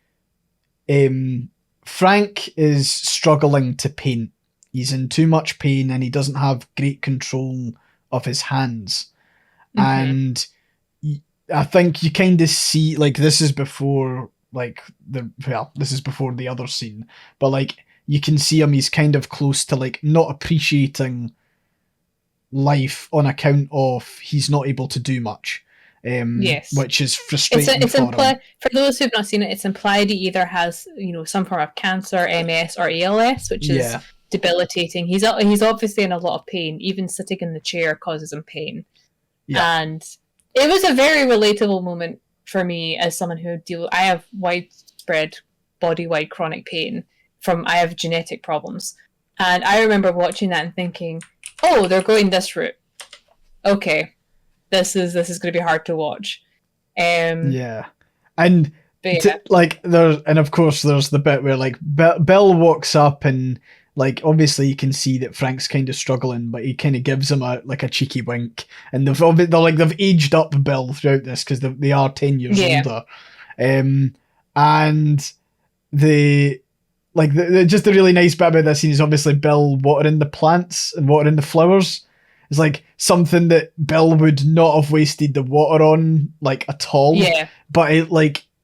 Frank is struggling to paint. He's in too much pain and he doesn't have great control of his hands. And I think you kind of see, like, this is before the other scene, but like you can see him, he's kind of close to like not appreciating life on account of he's not able to do much. Yes. which is frustrating It's for him. for those who've not seen it, it's implied he either has, some form of cancer, MS, or ALS, which is Yeah, debilitating. He's obviously in a lot of pain. Even sitting in the chair causes him pain. yeah, And it was a very relatable moment for me as someone who I have widespread body-wide chronic pain I have genetic problems. And I remember watching that and thinking, oh, they're going this route. Okay, this is going to be hard to watch. yeah. And But yeah. of course there's the bit where like Bill walks up and like obviously you can see that Frank's kind of struggling, but he kind of gives him a cheeky wink, and they've aged up Bill throughout this because they are 10 years older, and just a really nice bit about this scene is obviously Bill watering the plants and watering the flowers. It's like something that Bill would not have wasted the water on like at all. Yeah. But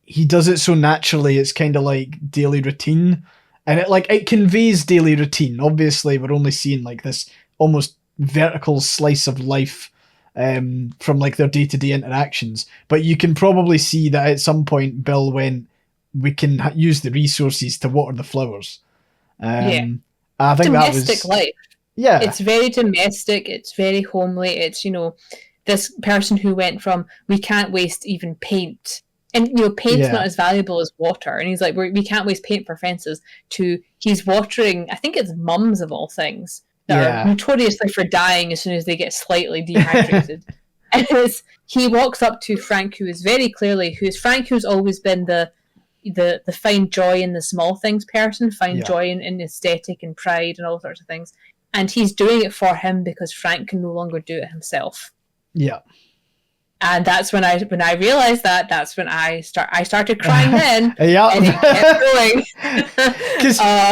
he does it so naturally. It's kind of like daily routine, and it conveys daily routine. Obviously, we're only seeing like this almost vertical slice of life from like their day-to-day interactions. But you can probably see that at some point Bill went, we can use the resources to water the flowers. I think domestic life. Yeah. It's very domestic. It's very homely. It's, this person who went from, we can't waste even paint. And, paint's not as valuable as water. And he's like, we can't waste paint for fences, to he's watering, I think it's mums of all things, that are notoriously for dying as soon as they get slightly dehydrated. And he walks up to Frank, who's always been the find joy in the small things person, joy in aesthetic and pride and all sorts of things. And he's doing it for him because Frank can no longer do it himself. Yeah. And that's when I realized that's when I started crying then. Yeah. And it kept going.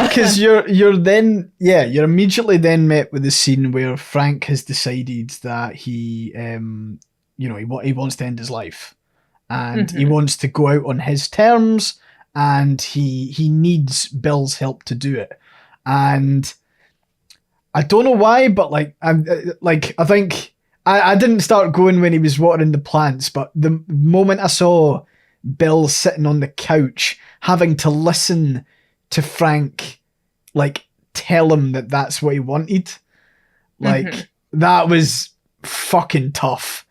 Because you're immediately then met with the scene where Frank has decided that he he wants to end his life, and he wants to go out on his terms, and he needs Bill's help to do it. And I don't know why, but I think I didn't start going when he was watering the plants, but the moment I saw Bill sitting on the couch having to listen to Frank tell him that that's what he wanted, that was fucking tough.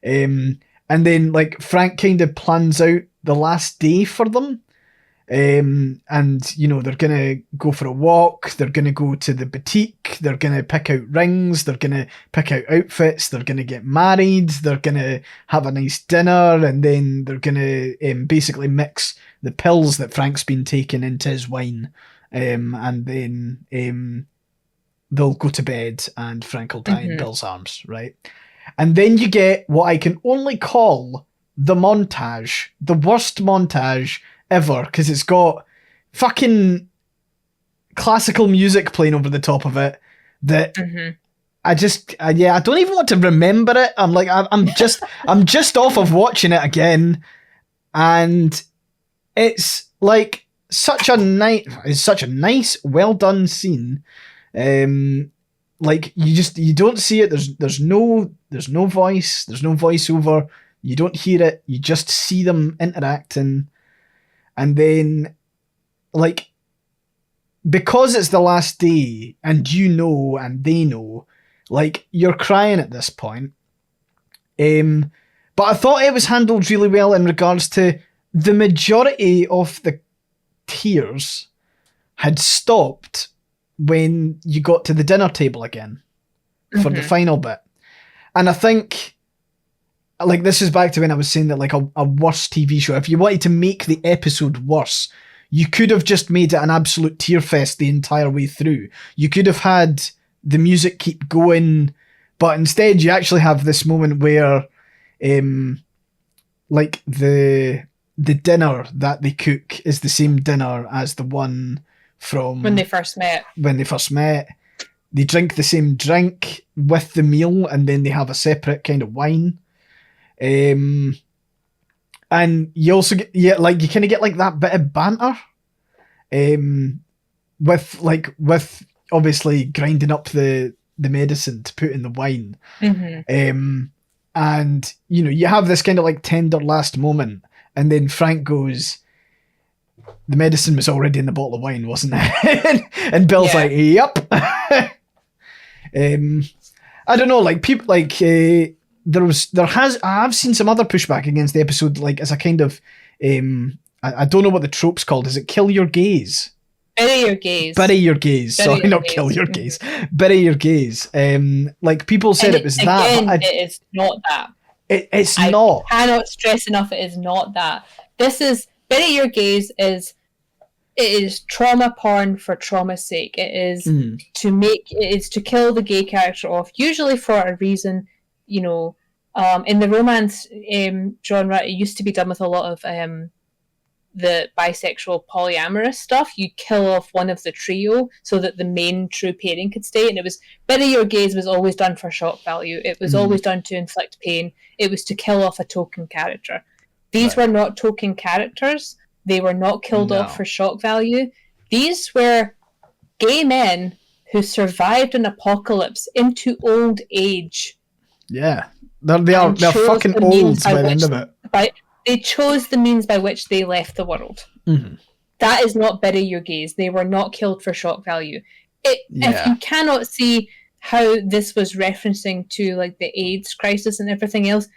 And then Frank kind of plans out the last day for them. And they're gonna go for a walk, they're gonna go to the boutique, they're gonna pick out rings, they're gonna pick out outfits, they're gonna get married, they're gonna have a nice dinner, and then they're gonna basically mix the pills that Frank's been taking into his wine, and then they'll go to bed and Frank will die in Bill's arms, right? And then you get what I can only call the montage, the worst montage ever, because it's got fucking classical music playing over the top of it that I don't even want to remember it. I'm just off of watching it again, and it's such a nice, well done scene. You don't see it. There's no voice. There's no voiceover. You don't hear it. You just see them interacting. And then, because it's the last day, and and they know, you're crying at this point. But I thought it was handled really well in regards to the majority of the tears had stopped when you got to the dinner table again for the final bit. And I think, this is back to when I was saying that a worse TV show, if you wanted to make the episode worse, you could have just made it an absolute tear fest the entire way through. You could have had the music keep going, but instead you actually have this moment where the dinner that they cook is the same dinner as the one from when they first met. They drink the same drink with the meal, and then they have a separate kind of wine. And you also get you kind of get that bit of banter, with obviously grinding up the medicine to put in the wine, and and you have this kind of like tender last moment, and then Frank goes, "The medicine was already in the bottle of wine, wasn't it?" And Bill's like, "Yep." I don't know, like people like I've seen some other pushback against the episode, like as a kind of I don't know what the trope's called. Is it kill your gaze? Bury your gaze. Bury your gaze. Sorry, not kill your gaze. Bury your gaze. Like people said it was that. But it is not that. It's not. I cannot stress enough. It is not that. This is bury your gaze. It is trauma porn for trauma's sake. It is to kill the gay character off, usually for a reason. In the romance genre, it used to be done with a lot of the bisexual polyamorous stuff. You kill off one of the trio so that the main true pairing could stay. And it was bury your gaze was always done for shock value. It was always done to inflict pain. It was to kill off a token character. These were not token characters. They were not killed off for shock value. These were gay men who survived an apocalypse into old age. Yeah. They're fucking old by the end of it. They chose the means by which they left the world. Mm-hmm. That is not bury your gaze. They were not killed for shock value. If you cannot see how this was referencing to like the AIDS crisis and everything else,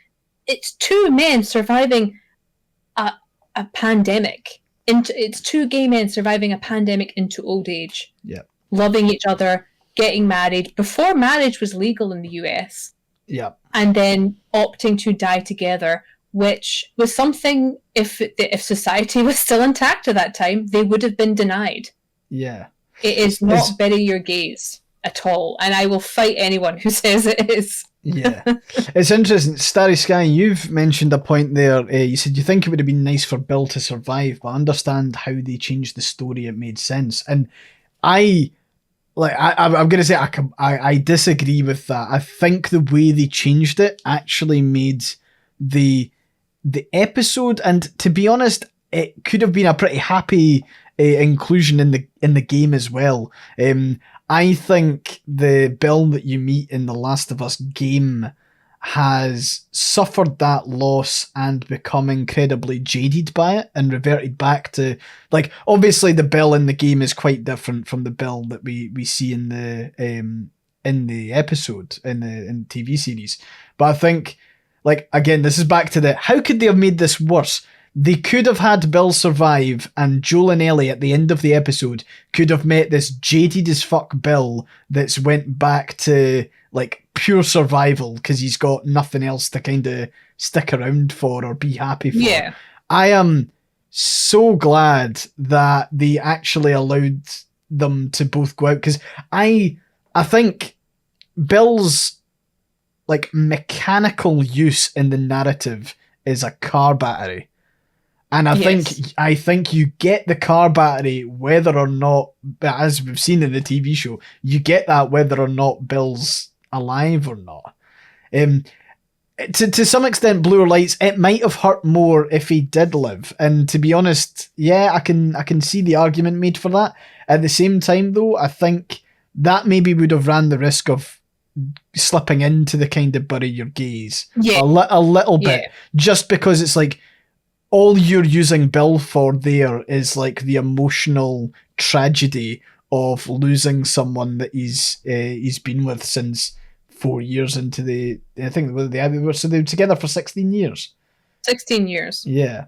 it's two men surviving a pandemic. It's two gay men surviving a pandemic into old age. Yeah. Loving each other, getting married before marriage was legal in the US. Yeah. And then opting to die together, which was something, if society was still intact at that time, they would have been denied. Yeah. It is not bury your gaze at all, and I will fight anyone who says it is. Yeah. It's interesting. Starry Sky, you've mentioned a point there. You said you think it would have been nice for Bill to survive, but understand how they changed the story. It made sense. And I'm going to say I disagree with that. I think the way they changed it actually made the episode, and to be honest, it could have been a pretty happy inclusion in the game as well. I think the Bill that you meet in the Last of Us game has suffered that loss and become incredibly jaded by it and reverted back to, like, obviously the Bill in the game is quite different from the Bill that we see in the episode in the TV series. But I think, like, again, this is back to how could they have made this worse? They could have had Bill survive, and Joel and Ellie at the end of the episode could have met this jaded as fuck Bill that's went back to, like, pure survival because he's got nothing else to kind of stick around for or be happy for. Yeah. I am so glad that they actually allowed them to both go out, because I think Bill's, like, mechanical use in the narrative is a car battery. And I think you get the car battery whether or not, as we've seen in the TV show, you get that whether or not Bill's alive or not. To some extent, Bluer Lights, it might have hurt more if he did live. And to be honest, yeah, I can see the argument made for that. At the same time, though, I think that maybe would have ran the risk of slipping into the kind of bury your gaze a little bit, just because it's like, all you're using Bill for there is like the emotional tragedy of losing someone that he's been with since 4 years into I think they were together for 16 years. 16 years. Yeah.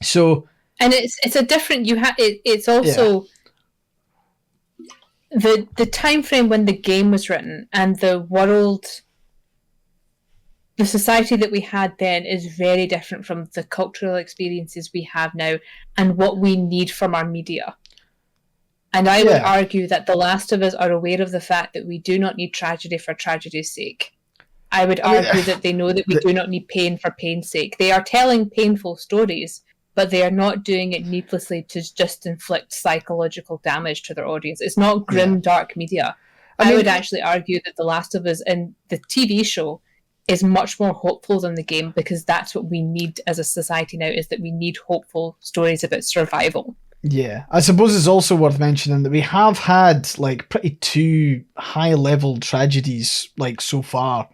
So. And it's a different, it's also the time frame when the game was written and the world, the society that we had then is very different from the cultural experiences we have now and what we need from our media. And I would argue that The Last of Us are aware of the fact that we do not need tragedy for tragedy's sake. I would argue that they know that we do not need pain for pain's sake. They are telling painful stories, but they are not doing it needlessly to just inflict psychological damage to their audience. It's not grim, dark media. I would actually argue that The Last of Us and the TV show is much more hopeful than the game, because that's what we need as a society now, is that we need hopeful stories about survival. Yeah, I suppose it's also worth mentioning that we have had like pretty two high-level tragedies like so far.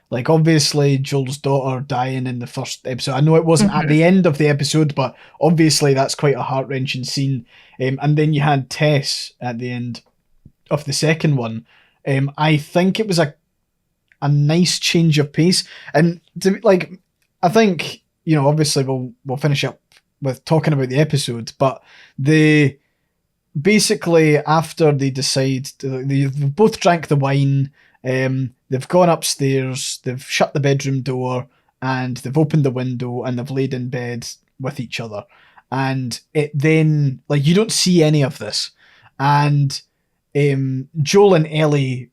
Like, obviously, Joel's daughter dying in the first episode. I know it wasn't at Mhm. the end of the episode, but obviously that's quite a heart-wrenching scene. And then you had Tess at the end of the second one. I think it was a nice change of pace. And like, I think, obviously we'll finish up with talking about the episode, but the basically after they decide they've both drank the wine, they've gone upstairs, they've shut the bedroom door, and they've opened the window, and they've laid in bed with each other. And it then, like, you don't see any of this. And Joel and Ellie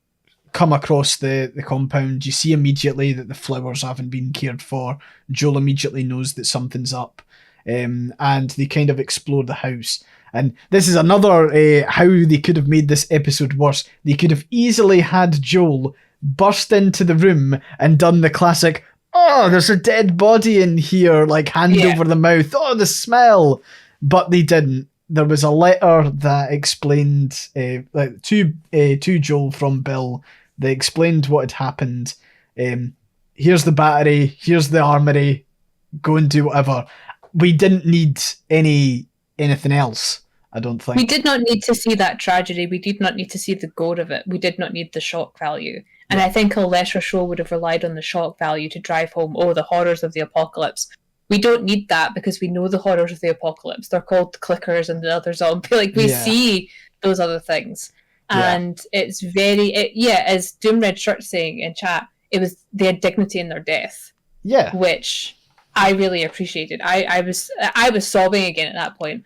come across the compound. You see immediately that the flowers haven't been cared for. Joel immediately knows that something's up. And they kind of explore the house. And this is another how they could have made this episode worse. They could have easily had Joel burst into the room and done the classic, oh, there's a dead body in here, like hand over the mouth, oh, the smell. But they didn't. There was a letter that explained, to Joel from Bill, that explained what had happened. Here's the battery, here's the armory, go and do whatever. We didn't need anything else, I don't think. We did not need to see that tragedy. We did not need to see the gore of it. We did not need the shock value. And I think a lesser show would have relied on the shock value to drive home, oh, the horrors of the apocalypse. We don't need that because we know the horrors of the apocalypse. They're called clickers and the other zombie. Like, we see those other things. And it's very, as Doom Red Shirt saying in chat, it was their dignity in their death. Yeah. Which I really appreciated. I was sobbing again at that point.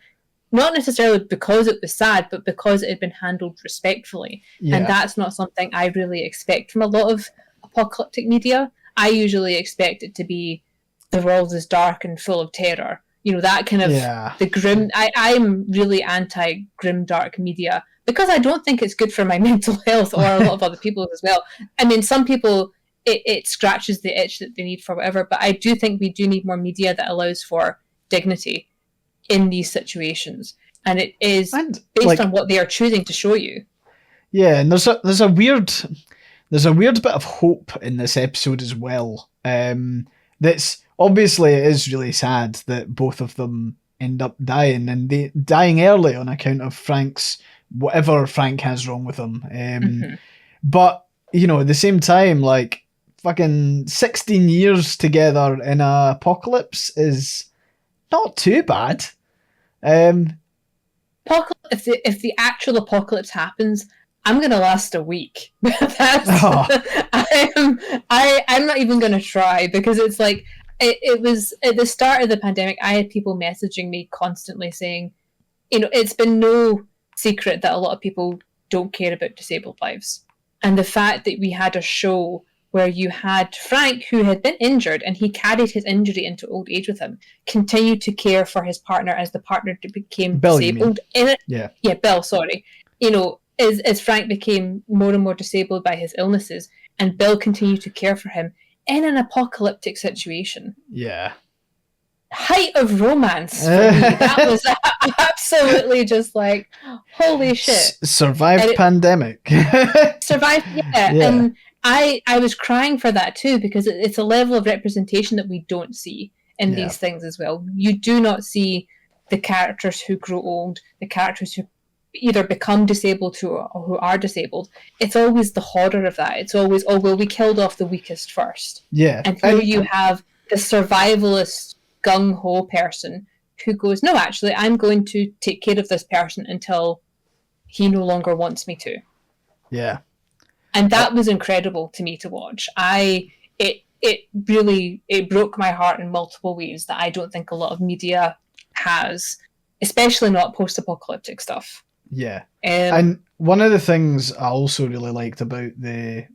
Not necessarily because it was sad, but because it had been handled respectfully. Yeah. And that's not something I really expect from a lot of apocalyptic media. I usually expect it to be the world is dark and full of terror. That kind of the grim. I'm really anti-grim dark media because I don't think it's good for my mental health or a lot of other people as well. I mean, some people, it scratches the itch that they need for whatever, but I do think we do need more media that allows for dignity in these situations, and it is based on what they are choosing to show you. Yeah, and there's a weird bit of hope in this episode as well. That's obviously, it is really sad that both of them end up dying, and they dying early on account of whatever Frank has wrong with him. But at the same time, like, fucking 16 years together in an apocalypse is not too bad. If the actual apocalypse happens, I'm gonna last a week. I'm not even gonna try, because it's like it was at the start of the pandemic. I had people messaging me constantly saying, it's been no secret that a lot of people don't care about disabled lives, and the fact that we had a show where you had Frank, who had been injured, and he carried his injury into old age with him, continued to care for his partner as the partner became Bill, disabled. Bill, sorry. As Frank became more and more disabled by his illnesses, and Bill continued to care for him in an apocalyptic situation. Yeah. Height of romance for me. That was absolutely just like, holy shit. Survived pandemic. Survived, yeah. And I was crying for that too, because it's a level of representation that we don't see in these things as well. You do not see the characters who grow old, the characters who either become disabled or who are disabled. It's always the horror of that. It's always, oh, well, we killed off the weakest first. Yeah. And here you have the survivalist, gung-ho person who goes, no, actually, I'm going to take care of this person until he no longer wants me to. Yeah. And that was incredible to me to watch. It broke my heart in multiple ways that I don't think a lot of media has, especially not post-apocalyptic stuff. Yeah. And one of the things I also really liked about the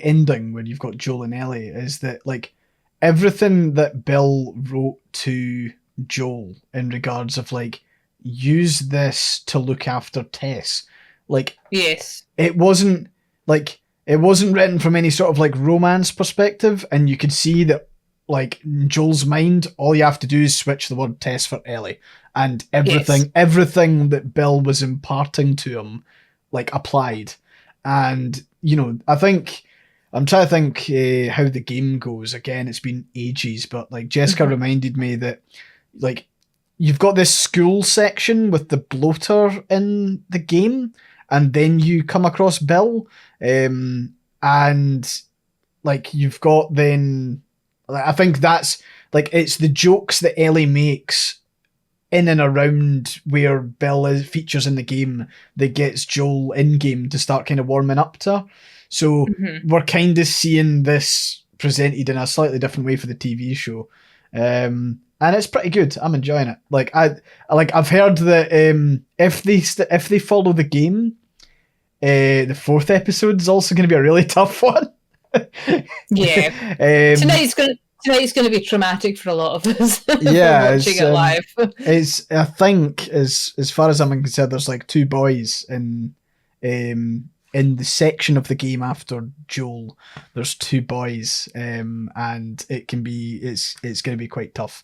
ending when you've got Joel and Ellie is that, like, everything that Bill wrote to Joel in regards of, like, use this to look after Tess. Like, yes. It wasn't written from any sort of, like, romance perspective, and you could see that, like, in Joel's mind, all you have to do is switch the word Tess for Ellie, and everything that Bill was imparting to him, like, applied. And, I think I'm trying to think how the game goes. Again, it's been ages, but like Jessica reminded me that like you've got this school section with the bloater in the game, and then you come across Bill, and like you've got then like, I think that's like it's the jokes that Ellie makes in and around where Bill features in the game that gets Joel in game to start kind of warming up to her. So we're kind of seeing this presented in a slightly different way for the TV show, and it's pretty good. I'm enjoying it. Like I've heard that if they follow the game, the fourth episode is also going to be a really tough one. Yeah, tonight's going to be traumatic for a lot of us. Yeah, watching it live. It's I think as far as I'm concerned, there's like two boys in the section of the game after Joel. There's two boys, and it's going to be quite tough.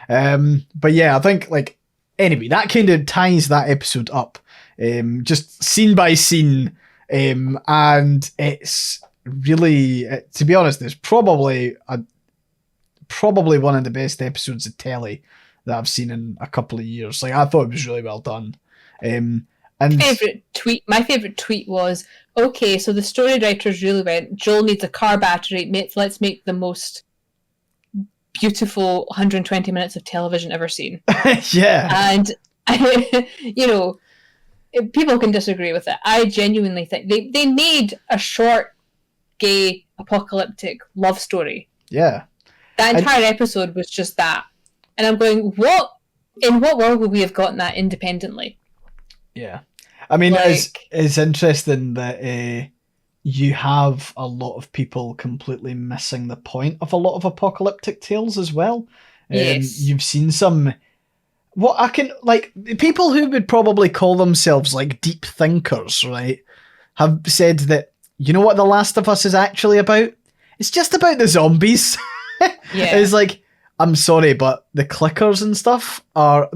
But yeah, I think like anyway, that kind of ties that episode up, just scene by scene, and it's really, to be honest, it's probably one of the best episodes of telly that I've seen in a couple of years. Like I thought it was really well done. And my favorite tweet was, okay, so the story writers really went, Joel needs a car battery, let's make the most beautiful 120 minutes of television ever seen. Yeah. And people can disagree with it. I genuinely think they made a short gay apocalyptic love story. Yeah. That entire episode was just that. And I'm going, in what world would we have gotten that independently? Yeah. I mean, it's interesting that you have a lot of people completely missing the point of a lot of apocalyptic tales as well. Yes. You've seen some, people who would probably call themselves like deep thinkers, right, have said that, you know what The Last of Us is actually about? It's just about the zombies. Yeah. It's like, I'm sorry, but the clickers and stuff are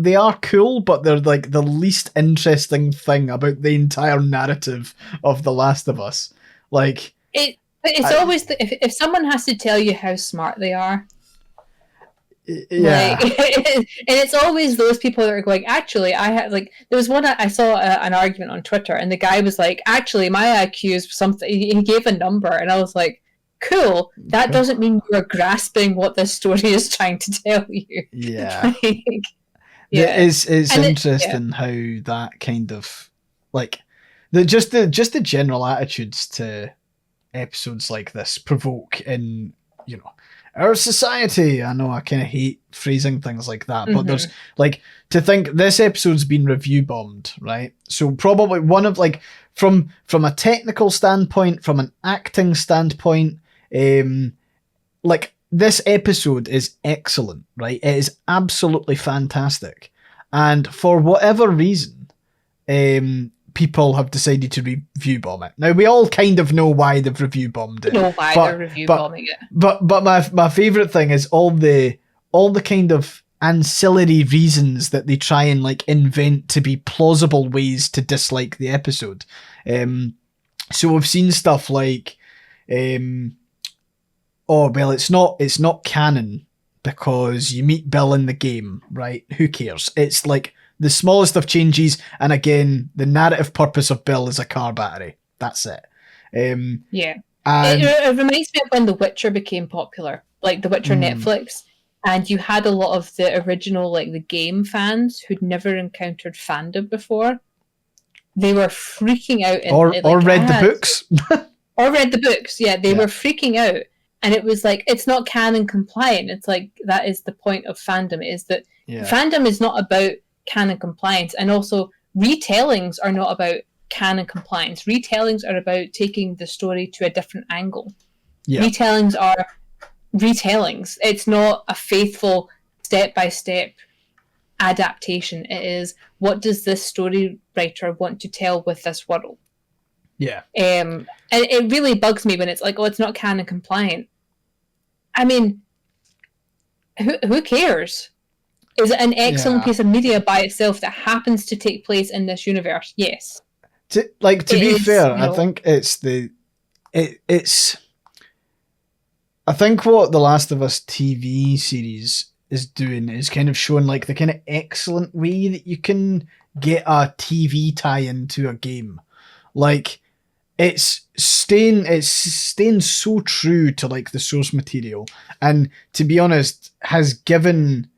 cool, but they're like the least interesting thing about the entire narrative of The Last of Us. Like it's always if someone has to tell you how smart they are. Yeah. And it's always those people that are going, actually, I had there was one I saw an argument on Twitter, and the guy was like, actually, my IQ is something. He gave a number, and I was like, cool. That doesn't mean you're grasping what this story is trying to tell you. Yeah. Yeah. It's interesting how that kind of like just the general attitudes to episodes like this provoke in our society. I know I kind of hate phrasing things like that, but there's like to think this episode's been review bombed, right? So probably one of like from a technical standpoint, from an acting standpoint, like this episode is excellent, right? It is absolutely fantastic, and for whatever reason, people have decided to review bomb it. Now we all kind of know why they've review bombed it. They're review bombing it. But my favorite thing is all the kind of ancillary reasons that they try and like invent to be plausible ways to dislike the episode. So we've seen stuff like, oh well, it's not canon because you meet Bill in the game, right? Who cares? It's like the smallest of changes, and again, the narrative purpose of Bill is a car battery. That's it. Yeah. It reminds me of when The Witcher became popular, like The Witcher Netflix, and you had a lot of the original, like the game fans who'd never encountered fandom before. They were freaking out. Or read the books. Or read the books, yeah. They were freaking out. And it was like, it's not canon compliant. It's like, that is the point of fandom, is that fandom is not about canon compliance. And also, retellings are not about canon compliance. Retellings are about taking the story to a different angle. Yeah. Retellings are retellings. It's not a faithful step-by-step adaptation. It is, what does this story writer want to tell with this world? Yeah. And it really bugs me when it's like, oh, it's not canon compliant. I mean, who cares? Is it an excellent piece of media by itself that happens to take place in this universe? Yes. To be fair, I think it's I think what The Last of Us TV series is doing is kind of showing like the kind of excellent way that you can get a TV tie-in to a game. Like it's staying so true to like the source material, and to be honest, has given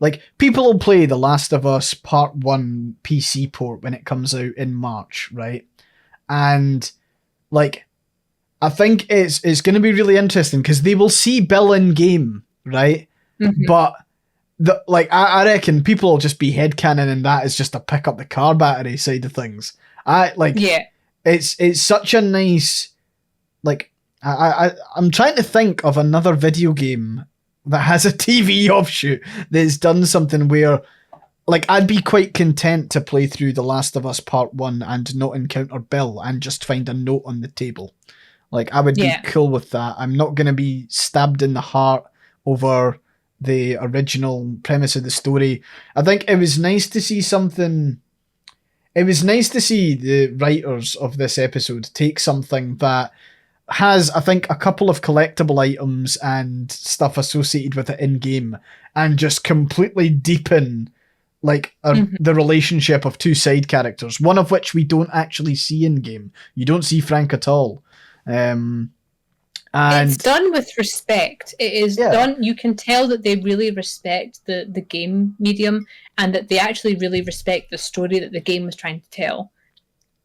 like people will play The Last of Us Part 1 PC port when it comes out in March, right? And like I think it's going to be really interesting because they will see Bill in game, right? Mm-hmm. But I reckon people will just be headcanon and that is just a pick up the car battery side of things. Yeah. It's such a nice like I'm trying to think of another video game that has a TV offshoot that's done something where like I'd be quite content to play through The Last of Us Part 1 and not encounter Bill and just find a note on the table. Like I would be cool with that. I'm not going to be stabbed in the heart over the original premise of the story. I think it was nice to see something. It was nice to see the writers of this episode take something that has, I think, a couple of collectible items and stuff associated with it in game, and just completely deepen like the relationship of two side characters. One of which we don't actually see in game. You don't see Frank at all. And it's done with respect. It is done. You can tell that they really respect the game medium, and that they actually really respect the story that the game was trying to tell.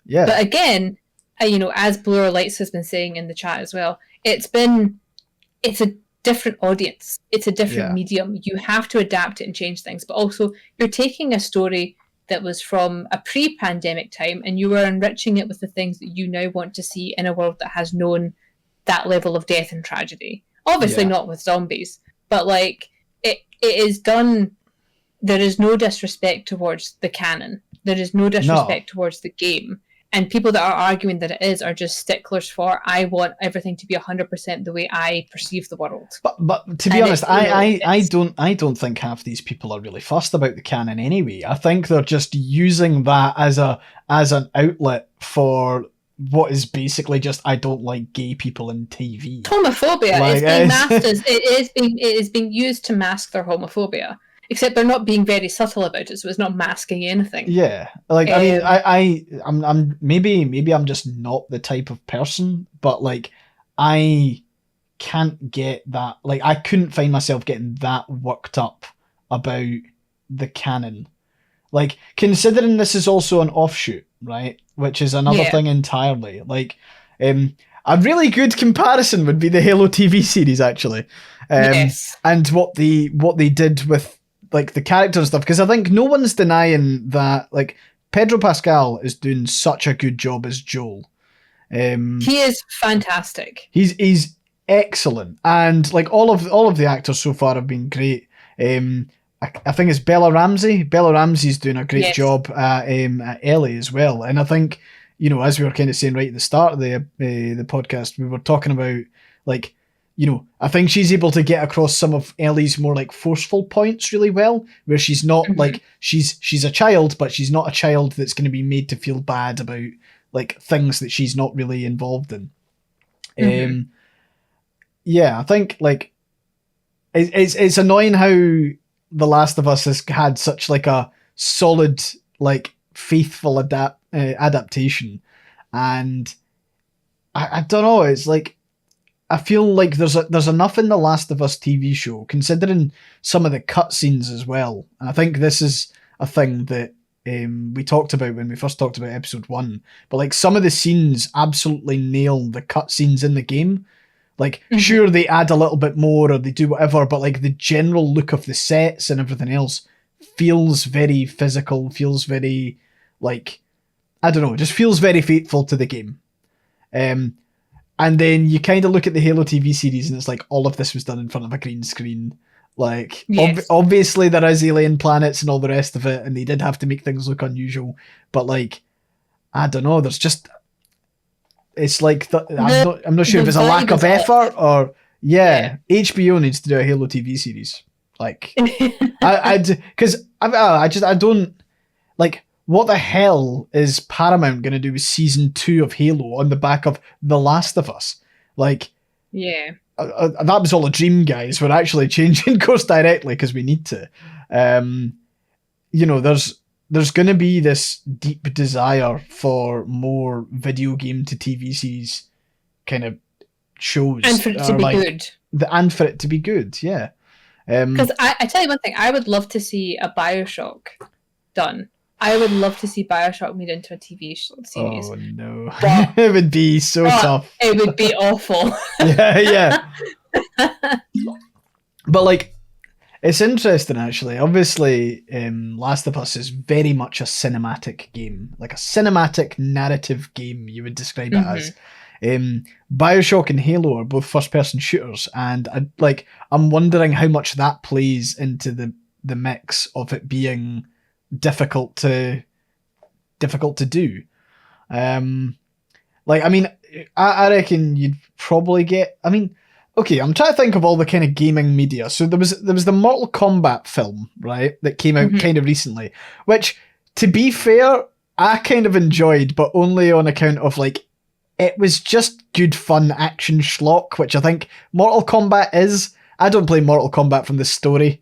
Yeah. But again, as Blur Lights has been saying in the chat as well, it's a different audience. It's a different medium. You have to adapt it and change things. But also, you're taking a story that was from a pre-pandemic time, and you are enriching it with the things that you now want to see in a world that has known that level of death and tragedy. Obviously not with zombies, but like it is done. There is no disrespect towards the canon. There is no disrespect towards the game. And people that are arguing that it is are just sticklers for, I want everything to be 100% the way I perceive the world. But to be honest, I don't think half these people are really fussed about the canon anyway. I think they're just using that as an outlet for what is basically just I don't like gay people in TV. Homophobia is being masked as it is being used to mask their homophobia. Except they're not being very subtle about it, so it's not masking anything. Yeah, like I mean, I'm maybe I'm just not the type of person, but like I can't get that. Like I couldn't find myself getting that worked up about the canon. Like considering this is also an offshoot, right? Which is another thing entirely. Like, a really good comparison would be the Halo TV series, actually. Yes. And what they did with like the character and stuff, because I think no one's denying that like Pedro Pascal is doing such a good job as Joel. He is fantastic. He's excellent, and like all of the actors so far have been great. I think it's Bella Ramsey. Bella Ramsey's doing a great job at Ellie as well, and I think as we were kind of saying right at the start of the podcast, we were talking about like. I think she's able to get across some of Ellie's more like forceful points really well, where she's not like she's a child, but she's not a child that's going to be made to feel bad about like things that she's not really involved in. I think like it's annoying how The Last of Us has had such like a solid like faithful adaptation, and I don't know. It's like. I feel like there's enough in the Last of Us TV show, considering some of the cutscenes as well. And I think this is a thing that we talked about when we first talked about episode 1. But like some of the scenes absolutely nail the cutscenes in the game. Like sure they add a little bit more or they do whatever, but like the general look of the sets and everything else feels very physical, feels very like I don't know, just feels very faithful to the game. And then you kind of look at the Halo TV series and it's like all of this was done in front of a green screen. Like, obviously there is alien planets and all the rest of it, and they did have to make things look unusual. But like, I don't know, there's just... It's like, I'm not sure if it's a lack of effort or... Yeah, HBO needs to do a Halo TV series. Like, because I don't... Like, what the hell is Paramount going to do with season 2 of Halo on the back of The Last of Us? Like, that was all a dream, guys. We're actually changing course directly because we need to. There's going to be this deep desire for more video game to TV series kind of shows. And for it to be good. And for it to be good, yeah. Because I tell you one thing, I would love to see a Bioshock done. I would love to see Bioshock made into a TV series. Oh, no. It would be so tough. It would be awful. Yeah. But, like, it's interesting, actually. Obviously, Last of Us is very much a cinematic game. Like a cinematic narrative game, you would describe it as. Bioshock and Halo are both first-person shooters, and I'm wondering how much that plays into the mix of it being difficult to do. I reckon you'd probably get. I mean, okay, I'm trying to think of all the kind of gaming media. So there was the Mortal Kombat film, right, that came out kind of recently, which, to be fair, I kind of enjoyed, but only on account of it was just good fun action schlock, which I think Mortal Kombat is. I don't play Mortal Kombat from the story.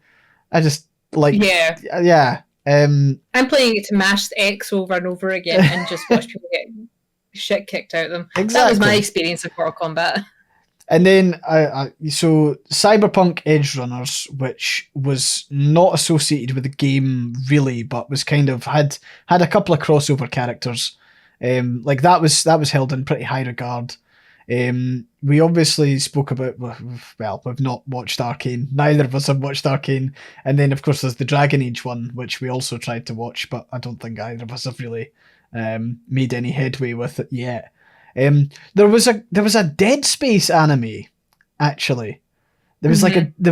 I just yeah. I'm playing it to mash X over and over again and just watch people get shit kicked out of them. Exactly. That was my experience of Mortal Kombat. And then, so Cyberpunk Edge Runners, which was not associated with the game really, but was kind of had a couple of crossover characters. That was held in pretty high regard. We obviously spoke about, we've not watched Arcane. Neither of us have watched Arcane. And then, of course, there's the Dragon Age one, which we also tried to watch, but I don't think either of us have really made any headway with it yet. There was a Dead Space anime, actually. There was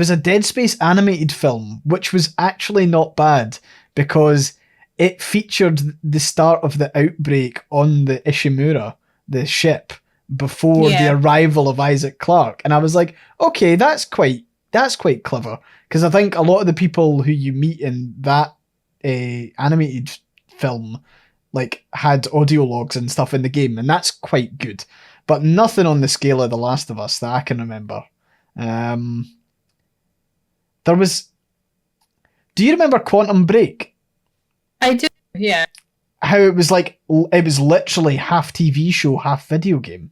a Dead Space animated film, which was actually not bad because it featured the start of the outbreak on the Ishimura, the ship, before the arrival of Isaac Clarke. And I was like, okay, that's quite clever. Because I think a lot of the people who you meet in that animated film had audio logs and stuff in the game, and that's quite good. But nothing on the scale of The Last of Us that I can remember. There was... Do you remember Quantum Break? I do, yeah. How it was it was literally half TV show, half video game.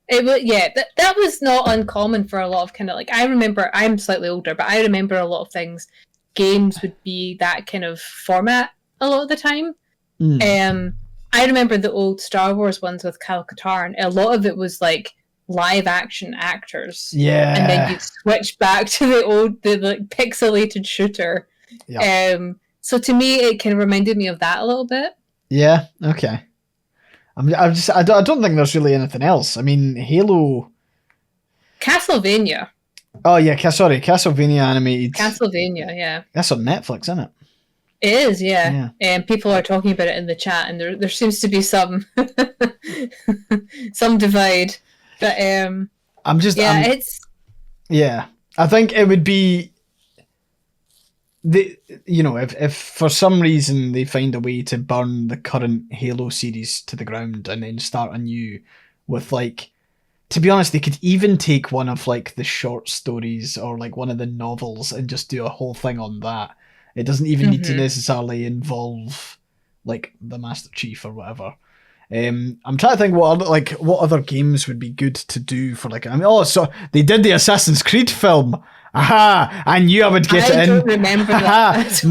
It was, yeah, that was not uncommon for a lot of kind of I remember, I'm slightly older, but I remember a lot of things, games would be that kind of format a lot of the time. I remember the old Star Wars ones with Kyle Katarn. A lot of it was live action actors. Yeah. And then you'd switch back to the pixelated shooter. Yeah. So to me, it kind of reminded me of that a little bit. Yeah. Okay. I don't think there's really anything else. I mean, Halo. Castlevania. Oh yeah, Castlevania animated. Castlevania, yeah. That's on Netflix, isn't it? It is, yeah. And people are talking about it in the chat, and there seems to be some some divide. But I think it would be if for some reason they find a way to burn the current Halo series to the ground and then start anew with to be honest, they could even take one of the short stories or one of the novels and just do a whole thing on that. It doesn't even need to necessarily involve the Master Chief or whatever. I'm trying to think what other games would be good to do for so they did the Assassin's Creed film. Aha! I knew I would get it in. I don't remember that.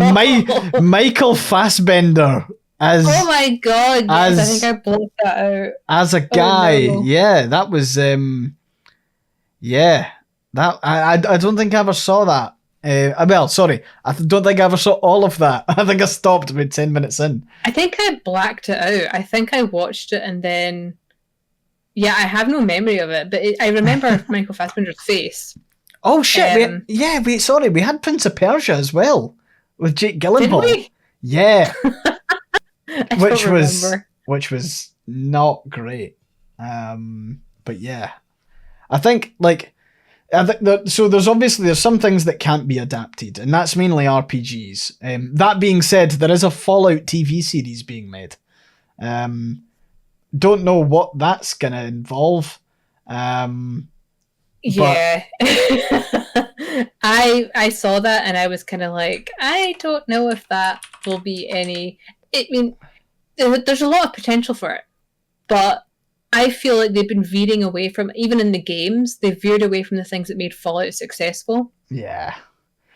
Michael Fassbender as. Oh my god! Yes, I think I blocked that out. As a guy, no. Yeah, that was that I don't think I ever saw that. Sorry, I don't think I ever saw all of that. I think I stopped about 10 minutes in. I think I blacked it out. I think I watched it and then, I have no memory of it, but I remember Michael Fassbender's face. Oh shit! We had Prince of Persia as well with Jake Gyllenhaal. Did we? Yeah, remember. which was not great. But yeah, I think so there's some things that can't be adapted, and that's mainly RPGs. That being said, there is a Fallout TV series being made. Don't know what that's gonna involve. Yeah. I saw that and I was kind of like, I don't know if that will be any. I mean, there's a lot of potential for it, but I feel like they've been veering away from, even in the games, they've veered away from the things that made Fallout successful. Yeah.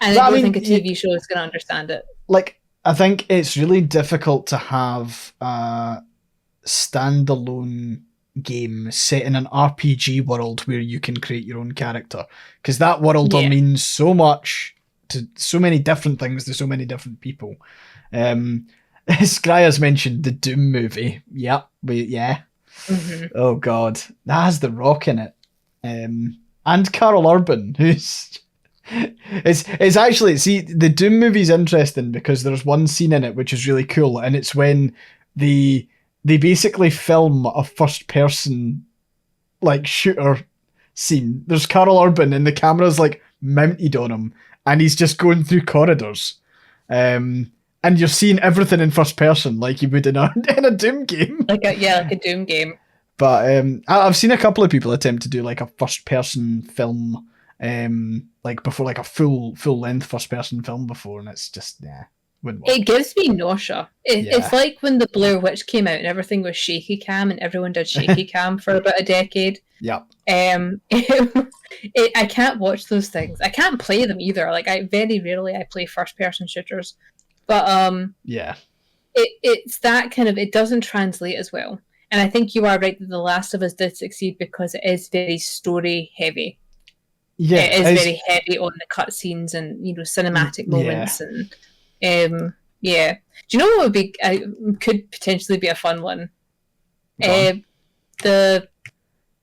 And But I I don't mean, think a TV show is going to understand it. like, I think it's really difficult to have a standalone game set in an RPG world where you can create your own character, because that world will Yeah. mean so much to so many different things to so many different people. Scrya's mentioned the Doom movie. Yep, yeah. Mm-hmm. Oh god, that has The Rock in it, and Carol Urban, who's it's actually, see, the Doom movie's interesting because there's one scene in it which is really cool, and it's when they basically film a first person like shooter scene. There's Carol Urban and the camera's like mounted on him, and he's just going through corridors. And you're seeing everything in first person like you would in a Doom game. Like a Doom game. But I've seen a couple of people attempt to do like a first person film, like before, like a full length first person film before, and it's just wouldn't work. It gives me nausea. Yeah. It's like when the Blair Witch came out and everything was shaky cam and everyone did shaky cam for about a decade. Yeah. I can't watch those things. I can't play them either. Like, I very rarely I play first person shooters. But yeah. It's that kind of, it doesn't translate as well. And I think you are right that The Last of Us did succeed because it is very story heavy. Yeah. It is very heavy on the cutscenes and, cinematic moments. And yeah. Do you know what would be, could potentially be a fun one? The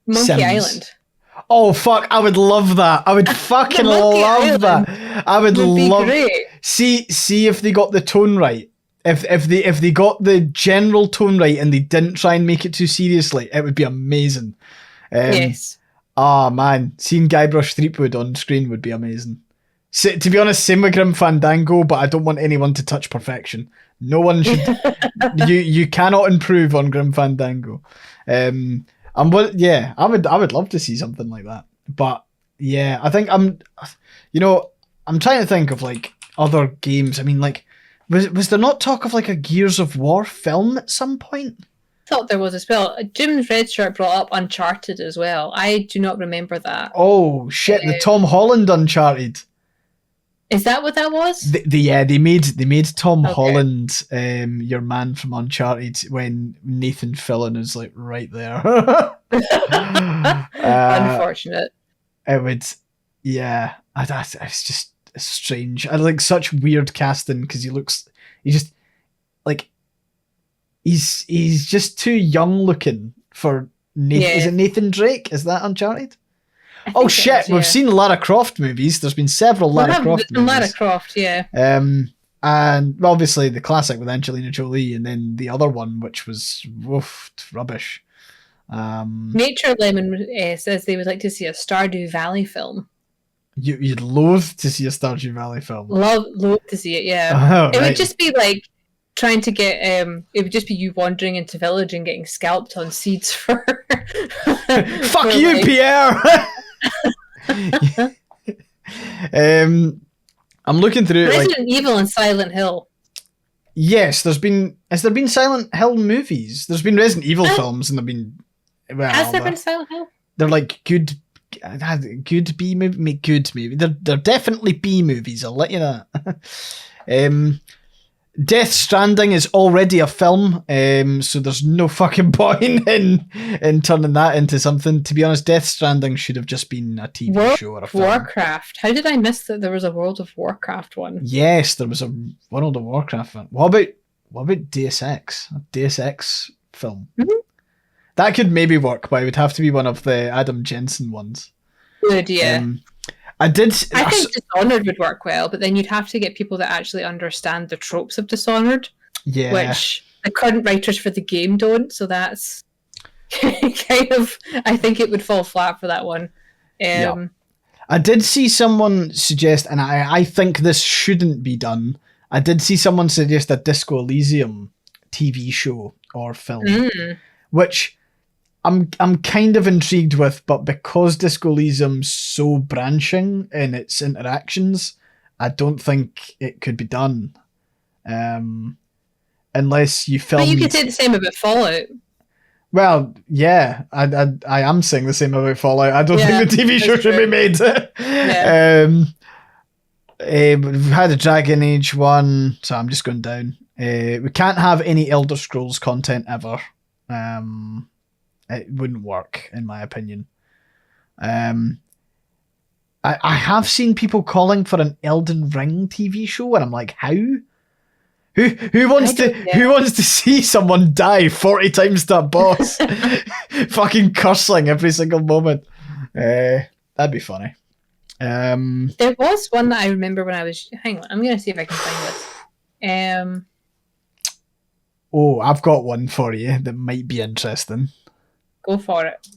Monkey Sims. Island. Oh fuck! I would love that. I would fucking love that. I would love. Great. See if they got the tone right. If they got the general tone right and they didn't try and make it too seriously, it would be amazing. Yes. Ah man, seeing Guybrush Threepwood on screen would be amazing. So, to be honest, same with Grim Fandango, but I don't want anyone to touch perfection. No one should. you cannot improve on Grim Fandango. I would love to see something like that. But yeah, I think I'm trying to think of like other games. I mean, like, was there not talk of like a Gears of War film at some point? I thought there was as well. Jim's Red Shirt brought up Uncharted as well. I do not remember that. Oh shit! The Tom Holland Uncharted. Is that what that was? They made Tom Holland your man from Uncharted when Nathan Fillion is like right there. Unfortunate. It would, yeah. It's just strange. I like such weird casting because he's just too young looking for Nathan. Yeah. Is it Nathan Drake? Is that Uncharted? Oh shit! We've seen Lara Croft movies. There's been several Lara Croft movies. Lara Croft, yeah. And obviously the classic with Angelina Jolie, and then the other one which was rubbish. Nature Lemon says they would like to see a Stardew Valley film. You'd loathe to see a Stardew Valley film. Loathe to see it, yeah. Oh, it right. would just be like trying to get. It would just be you wandering into village and getting scalped on seeds for. Fuck you, like... Pierre. I'm looking through Resident Evil and Silent Hill. Yes, has there been Silent Hill movies? There's been Resident Evil films, and there've been. Well, has there been Silent Hill? They're like good B movie. Good movie. They're definitely B movies. I'll let you know. Death Stranding is already a film, so there's no fucking point in turning that into something. To be honest, Death Stranding should have just been a TV show or a film. Warcraft. How did I miss that there was a World of Warcraft one? Yes, there was a World of Warcraft one. What about Deus Ex? A Deus Ex film? Mm-hmm. That could maybe work, but it would have to be one of the Adam Jensen ones. Good, yeah. I think Dishonored would work well, but then you'd have to get people that actually understand the tropes of Dishonored, which the current writers for the game don't, so that's kind of, I think it would fall flat for that one. I did see someone suggest, and I think this shouldn't be done, I did see someone suggest a Disco Elysium TV show or film, which I'm kind of intrigued with, but because Disco Elysium's so branching in its interactions, I don't think it could be done. Unless you But you filmed. could say the same about Fallout. Well, yeah, I am saying the same about Fallout. I don't Yeah, think the TV show that's should true. be made. Yeah. We've had a Dragon Age one, so I'm just going down. We can't have any Elder Scrolls content ever. It wouldn't work, in my opinion. I have seen people calling for an Elden Ring TV show, and I'm like, how? Who wants to see someone die 40 times to a boss? Fucking cursing every single moment. That'd be funny. There was one that I remember when I was. Hang on, I'm gonna see if I can find this. Oh, I've got one for you that might be interesting. Go for it.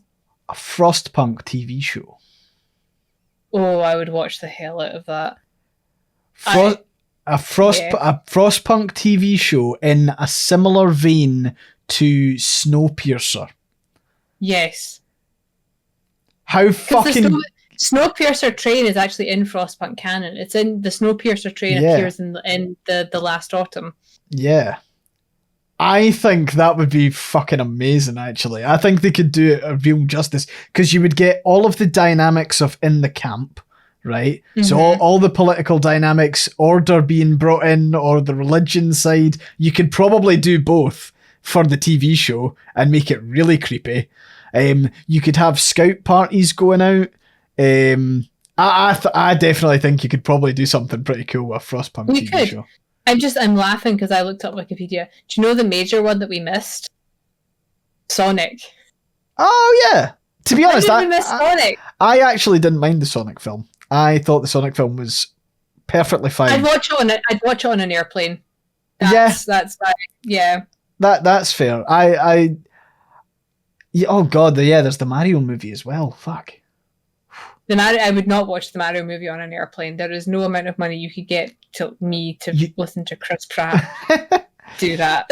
A Frostpunk TV show. Oh, I would watch the hell out of that. A Frostpunk TV show in a similar vein to Snowpiercer. Yes. How fucking... Snowpiercer train is actually in Frostpunk canon. It's in the Snowpiercer train appears in the last autumn. Yeah. I think that would be fucking amazing, actually. I think they could do it a real justice, because you would get all of the dynamics of in the camp, right? Mm-hmm. So all the political dynamics, order being brought in, or the religion side, you could probably do both for the TV show and make it really creepy. You could have scout parties going out. I definitely think you could probably do something pretty cool with a Frostpunk TV show. I'm laughing because I looked up Wikipedia. Do you know the major one that we missed? Sonic. Oh yeah. To be honest, Sonic? I actually didn't mind the Sonic film. I thought the Sonic film was perfectly fine. I'd watch it on an airplane. That's yeah. That's fair. Oh god, there's the Mario movie as well. Fuck. I would not watch the Mario movie on an airplane. There is no amount of money you could get listen to Chris Pratt do that.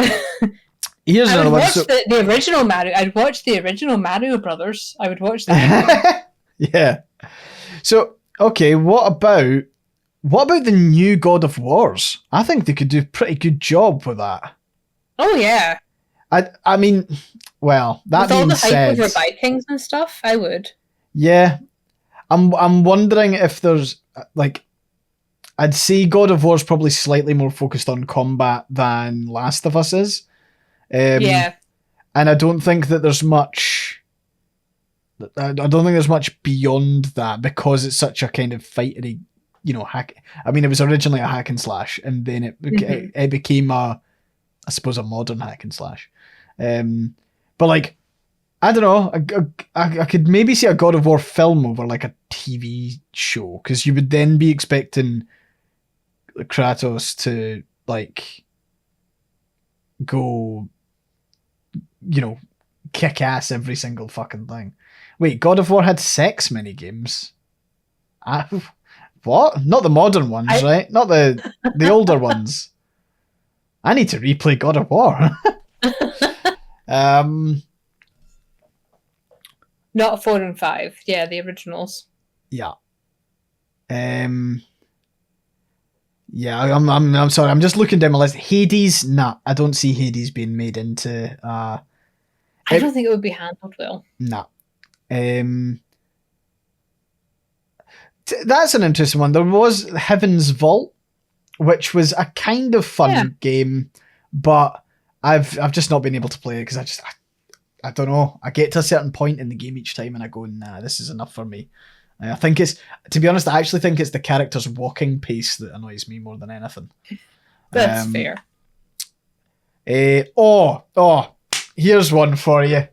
Here's another one. The original Mario. I'd watch the original Mario Brothers. I would watch that. Yeah. So okay, what about the new God of Wars? I think they could do a pretty good job with that. Oh yeah. I mean, well, that being said, with all the hype over Vikings and stuff, I would. Yeah. I'm wondering if there's like, I'd say God of War's probably slightly more focused on combat than Last of Us is. Yeah. And I don't think that there's much. I don't think there's much beyond that, because it's such a kind of fightery, hack. I mean, it was originally a hack and slash, and then it became I suppose a modern hack and slash. But like, I don't know. I could maybe see a God of War film over like a TV show, because you would then be expecting Kratos to like go, kick ass every single fucking thing. Wait, God of War had sex minigames? What? Not the modern ones, right? Not the older ones. I need to replay God of War. Not 4 and 5. Yeah, the originals. Yeah. Yeah, I'm sorry. I'm just looking down my list. Hades, nah. I don't see Hades being made into. I don't think it would be handled well. Nah. That's an interesting one. There was Heaven's Vault, which was a kind of fun game, but I've just not been able to play it because I don't know. I get to a certain point in the game each time and I go, nah, this is enough for me. I think to be honest, I actually think it's the character's walking pace that annoys me more than anything. That's fair. Here's one for you.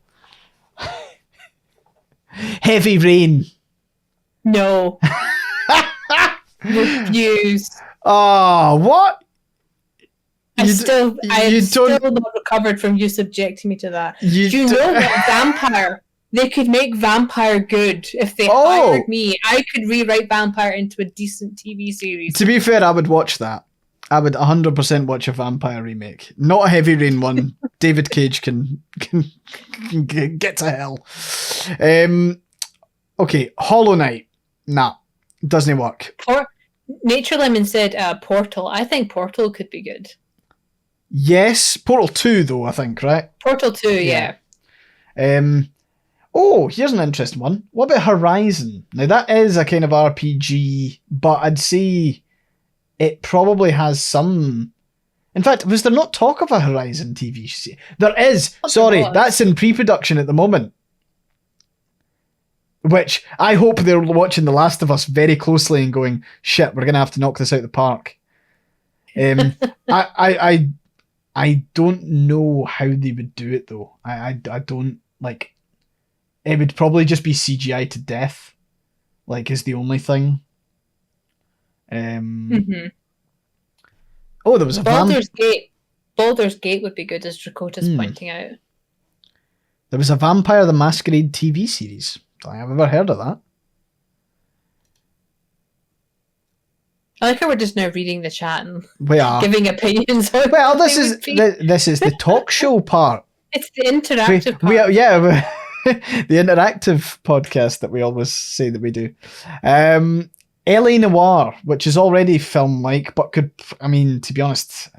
Heavy Rain. No. Refuse. Oh, what? I am still not recovered from you subjecting me to that. Do you know what? Vampire? They could make Vampire good if they hired me. I could rewrite Vampire into a decent TV series. To be fair, I would watch that. I would 100% watch a vampire remake. Not a Heavy Rain one. David Cage can get to hell. Okay, Hollow Knight. Nah, doesn't work. Nature Lemon said Portal. I think Portal could be good. Yes, Portal 2 though, I think, right? Portal 2, yeah. Oh, here's an interesting one. What about Horizon? Now that is a kind of RPG, but I'd say it probably has some... In fact, was there not talk of a Horizon TV series? There is. Sorry, that's in pre-production at the moment. Which I hope they're watching The Last of Us very closely and going, shit, we're going to have to knock this out of the park. I don't know how they would do it though. I don't like... It would probably just be CGI to death, like, is the only thing. Oh, there was a Baldur's Gate. Baldur's Gate would be good, as Dracota's pointing out. There was a Vampire the Masquerade TV series. Don't think I've ever heard of that. I like how we're just now reading the chat and giving opinions. Well, this is the talk show part. It's the interactive part. The interactive podcast that we always say that we do. LA Noire, which is already film-like, but could, I mean, to be honest,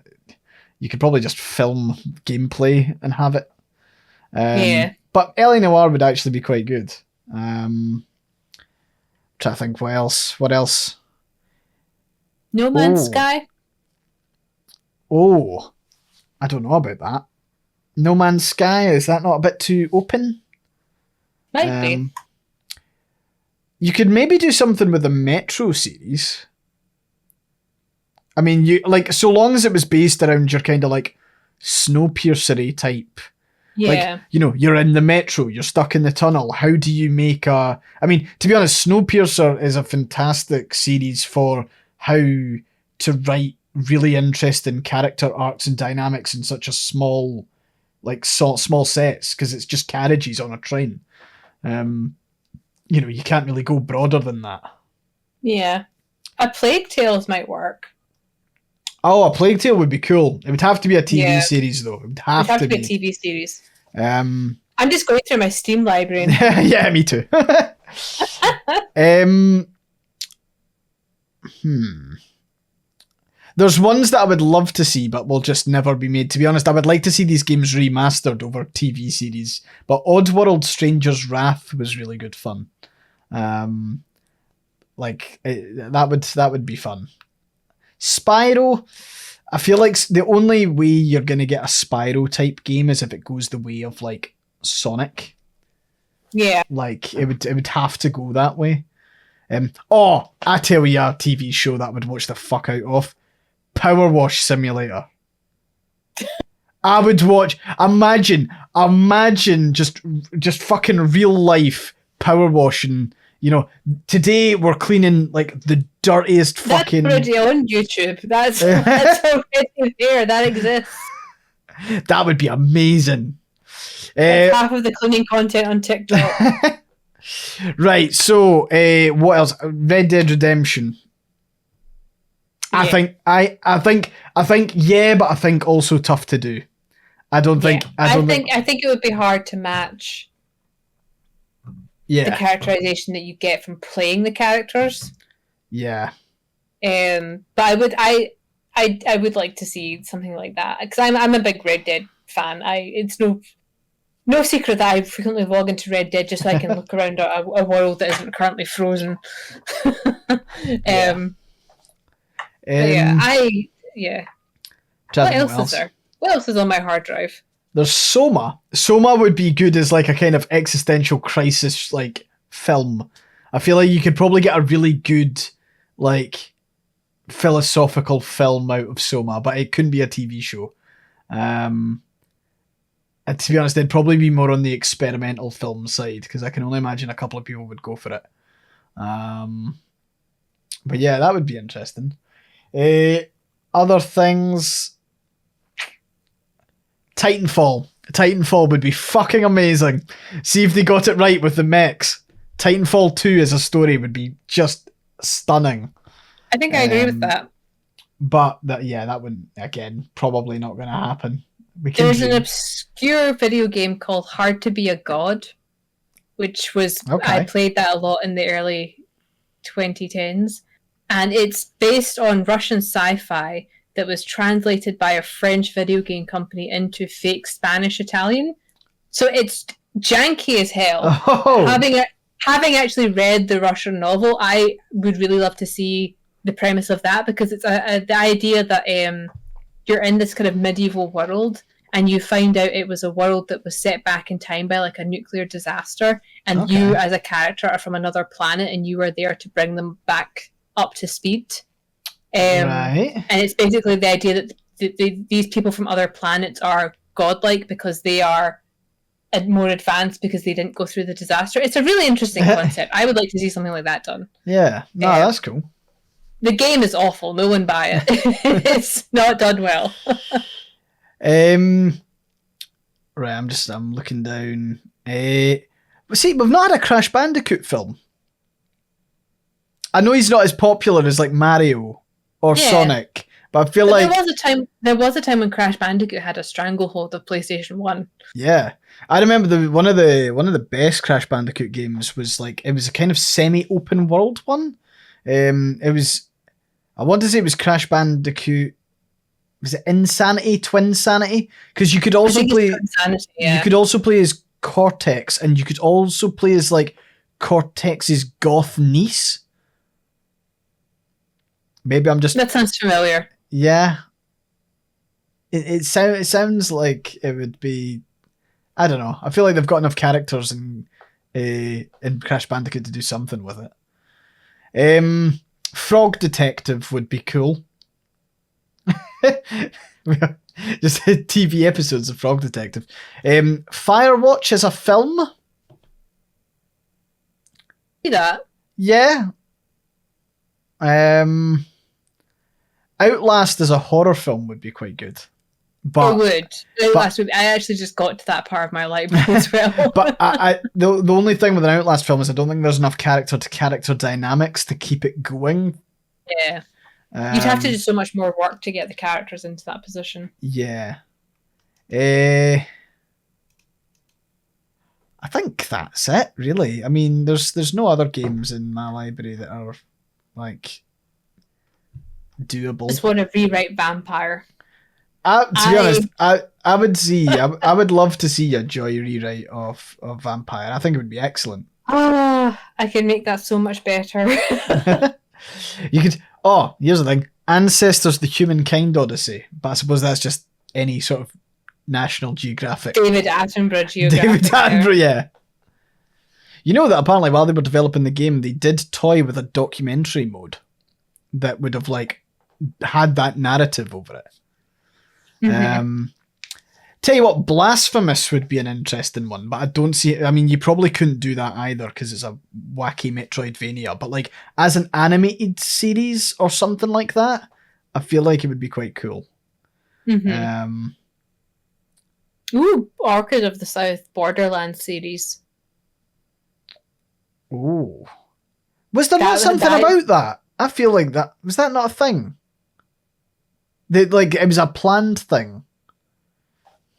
you could probably just film gameplay and have it. Yeah. But LA Noire would actually be quite good. Trying to think what else. No Man's Sky? Oh, I don't know about that. No Man's Sky, is that not a bit too open? Might be. You could maybe do something with the Metro series. I mean, you like, so long as it was based around your kind of like Snowpiercer type. Yeah. Like, you know, you're in the Metro, you're stuck in the tunnel. How do you make a... I mean, to be honest, Snowpiercer is a fantastic series for how to write really interesting character arcs and dynamics in such a small sets, because it's just carriages on a train. You know, you can't really go broader than that. Yeah. A Plague Tales might work. Oh, a Plague Tale would be cool. It would have to be a TV series, though. It would have to be a TV series. I'm just going through my Steam library. Yeah, me too. There's ones that I would love to see, but will just never be made. To be honest, I would like to see these games remastered over TV series. But Oddworld Stranger's Wrath was really good fun. That would be fun. Spyro, I feel like the only way you're going to get a Spyro type game is if it goes the way of like Sonic. Yeah. Like it would have to go that way. I tell you a TV show that I would watch the fuck out of. Power Wash Simulator. I would watch. Imagine just fucking real life power washing. You know, today we're cleaning like the dirtiest fucking. That's already on YouTube. That's already there. That exists. That would be amazing. That's half of the cleaning content on TikTok. Right. So, what else? Red Dead Redemption. Yeah. I think, yeah, but I think also tough to do. I think it would be hard to match. Yeah. The characterization that you get from playing the characters. Yeah. But I would like to see something like that, because I'm a big Red Dead fan. It's no secret that I frequently log into Red Dead just so I can look around a world that isn't currently frozen. What else is there? What else is on my hard drive? There's Soma. Soma would be good as like a kind of existential crisis like film. I feel like you could probably get a really good like philosophical film out of Soma, but it couldn't be a TV show. And to be honest, they'd probably be more on the experimental film side, because I can only imagine a couple of people would go for it. But yeah, that would be interesting. Other things... Titanfall would be fucking amazing. See if they got it right with the mechs. Titanfall 2 as a story would be just stunning. I think I agree with that. But that wouldn't, again, probably not going to happen. We can There's an dream. obscure video game called Hard to Be a God, which was I Okay. played that a lot in the early 2010s, and it's based on Russian sci-fi that was translated by a French video game company into fake Spanish Italian. So it's janky as hell. Oh, Having actually read the Russian novel, I would really love to see the premise of that, because it's the idea that you're in this kind of medieval world and you find out it was a world that was set back in time by like a nuclear disaster, and okay. you as a character are from another planet and you are there to bring them back up to speed. Right. And it's basically the idea that these people from other planets are godlike because they are more advanced because they didn't go through the disaster. It's a really interesting concept. I would like to see something like that done. Yeah, no, that's cool. The game is awful. No one buy it. It's not done well. Right, I'm looking down. See, we've not had a Crash Bandicoot film. I know he's not as popular as like Mario or Sonic, but I feel like there was a time when Crash Bandicoot had a stranglehold of PlayStation 1. Yeah, I remember one of the best Crash Bandicoot games was like, it was a kind of semi-open world one. It was, I want to say it was Crash Bandicoot. Was it Insanity, Twinsanity? Because you could also play. You could also play as Cortex, and you could also play as like Cortex's goth niece. Maybe I'm just. That sounds familiar. Yeah. It sounds like it would be. I don't know. I feel like they've got enough characters in Crash Bandicoot to do something with it. Frog Detective would be cool. Just TV episodes of Frog Detective. Firewatch as a film. See that? Yeah. Outlast as a horror film would be quite good. But it would. Outlast would. I actually just got to that part of my library as well. But the only thing with an Outlast film is I don't think there's enough character to character dynamics to keep it going. Yeah. You'd have to do so much more work to get the characters into that position. Yeah. I think that's it, really. I mean, there's no other games in my library that are like doable. Just want to rewrite Vampire. To be honest, I would love to see a Joy rewrite of Vampire. I think it would be excellent. I can make that so much better. You could. Oh, here's the thing: Ancestors: The Humankind Odyssey. But I suppose that's just any sort of National Geographic. David Attenborough Geographic. David Attenborough, yeah. You know that apparently while they were developing the game, they did toy with a documentary mode that would have like had that narrative over it. Mm-hmm. Tell you what, Blasphemous would be an interesting one, but I don't see. I mean, you probably couldn't do that either because it's a wacky Metroidvania. But like as an animated series or something like that, I feel like it would be quite cool. Mm-hmm. Ooh, Orchid of the South Borderlands series. Ooh, was there not something about that? I feel like that was that not a thing. Like it was a planned thing.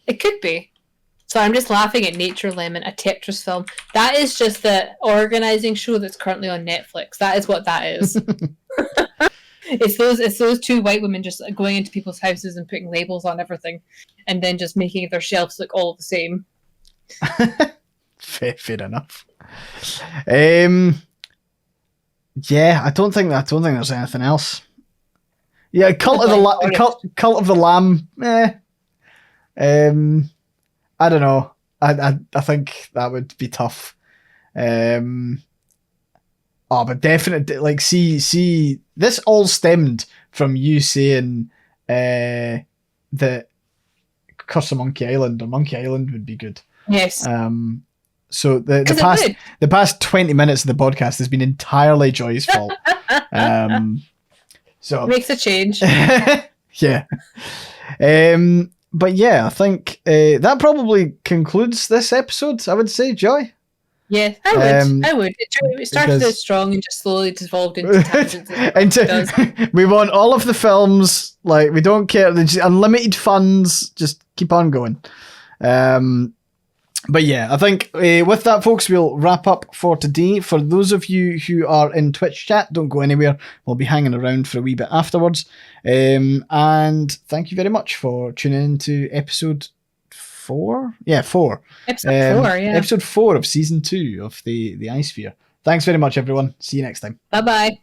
It could be. So I'm just laughing at Nature Lemon, a Tetris film. That is just the organizing show that's currently on Netflix. That is what that is. It's those two white women just going into people's houses and putting labels on everything, and then just making their shelves look all the same. Fair enough. Yeah, I don't think there's anything else. Yeah, Cult of the Lamb. I don't know. I think that would be tough. But definitely, like, see, this all stemmed from you saying that Curse of Monkey Island or Monkey Island would be good. Yes. So the past 20 minutes of the podcast has been entirely Joy's fault. So makes a change. Yeah. But yeah, I think that probably concludes this episode, I would say, Joy. Yeah, I would. Um, I would. It started because- out strong and just slowly devolved into tangents. We want all of the films. Like, we don't care. There's unlimited funds. Just keep on going. But yeah, I think with that, folks, we'll wrap up for today. For those of you who are in Twitch chat, don't go anywhere. We'll be hanging around for a wee bit afterwards. And thank you very much for tuning in to episode 4. Yeah, 4. Episode 4, yeah. Episode 4 of season 2 of the Ice Sphere. Thanks very much, everyone. See you next time. Bye-bye.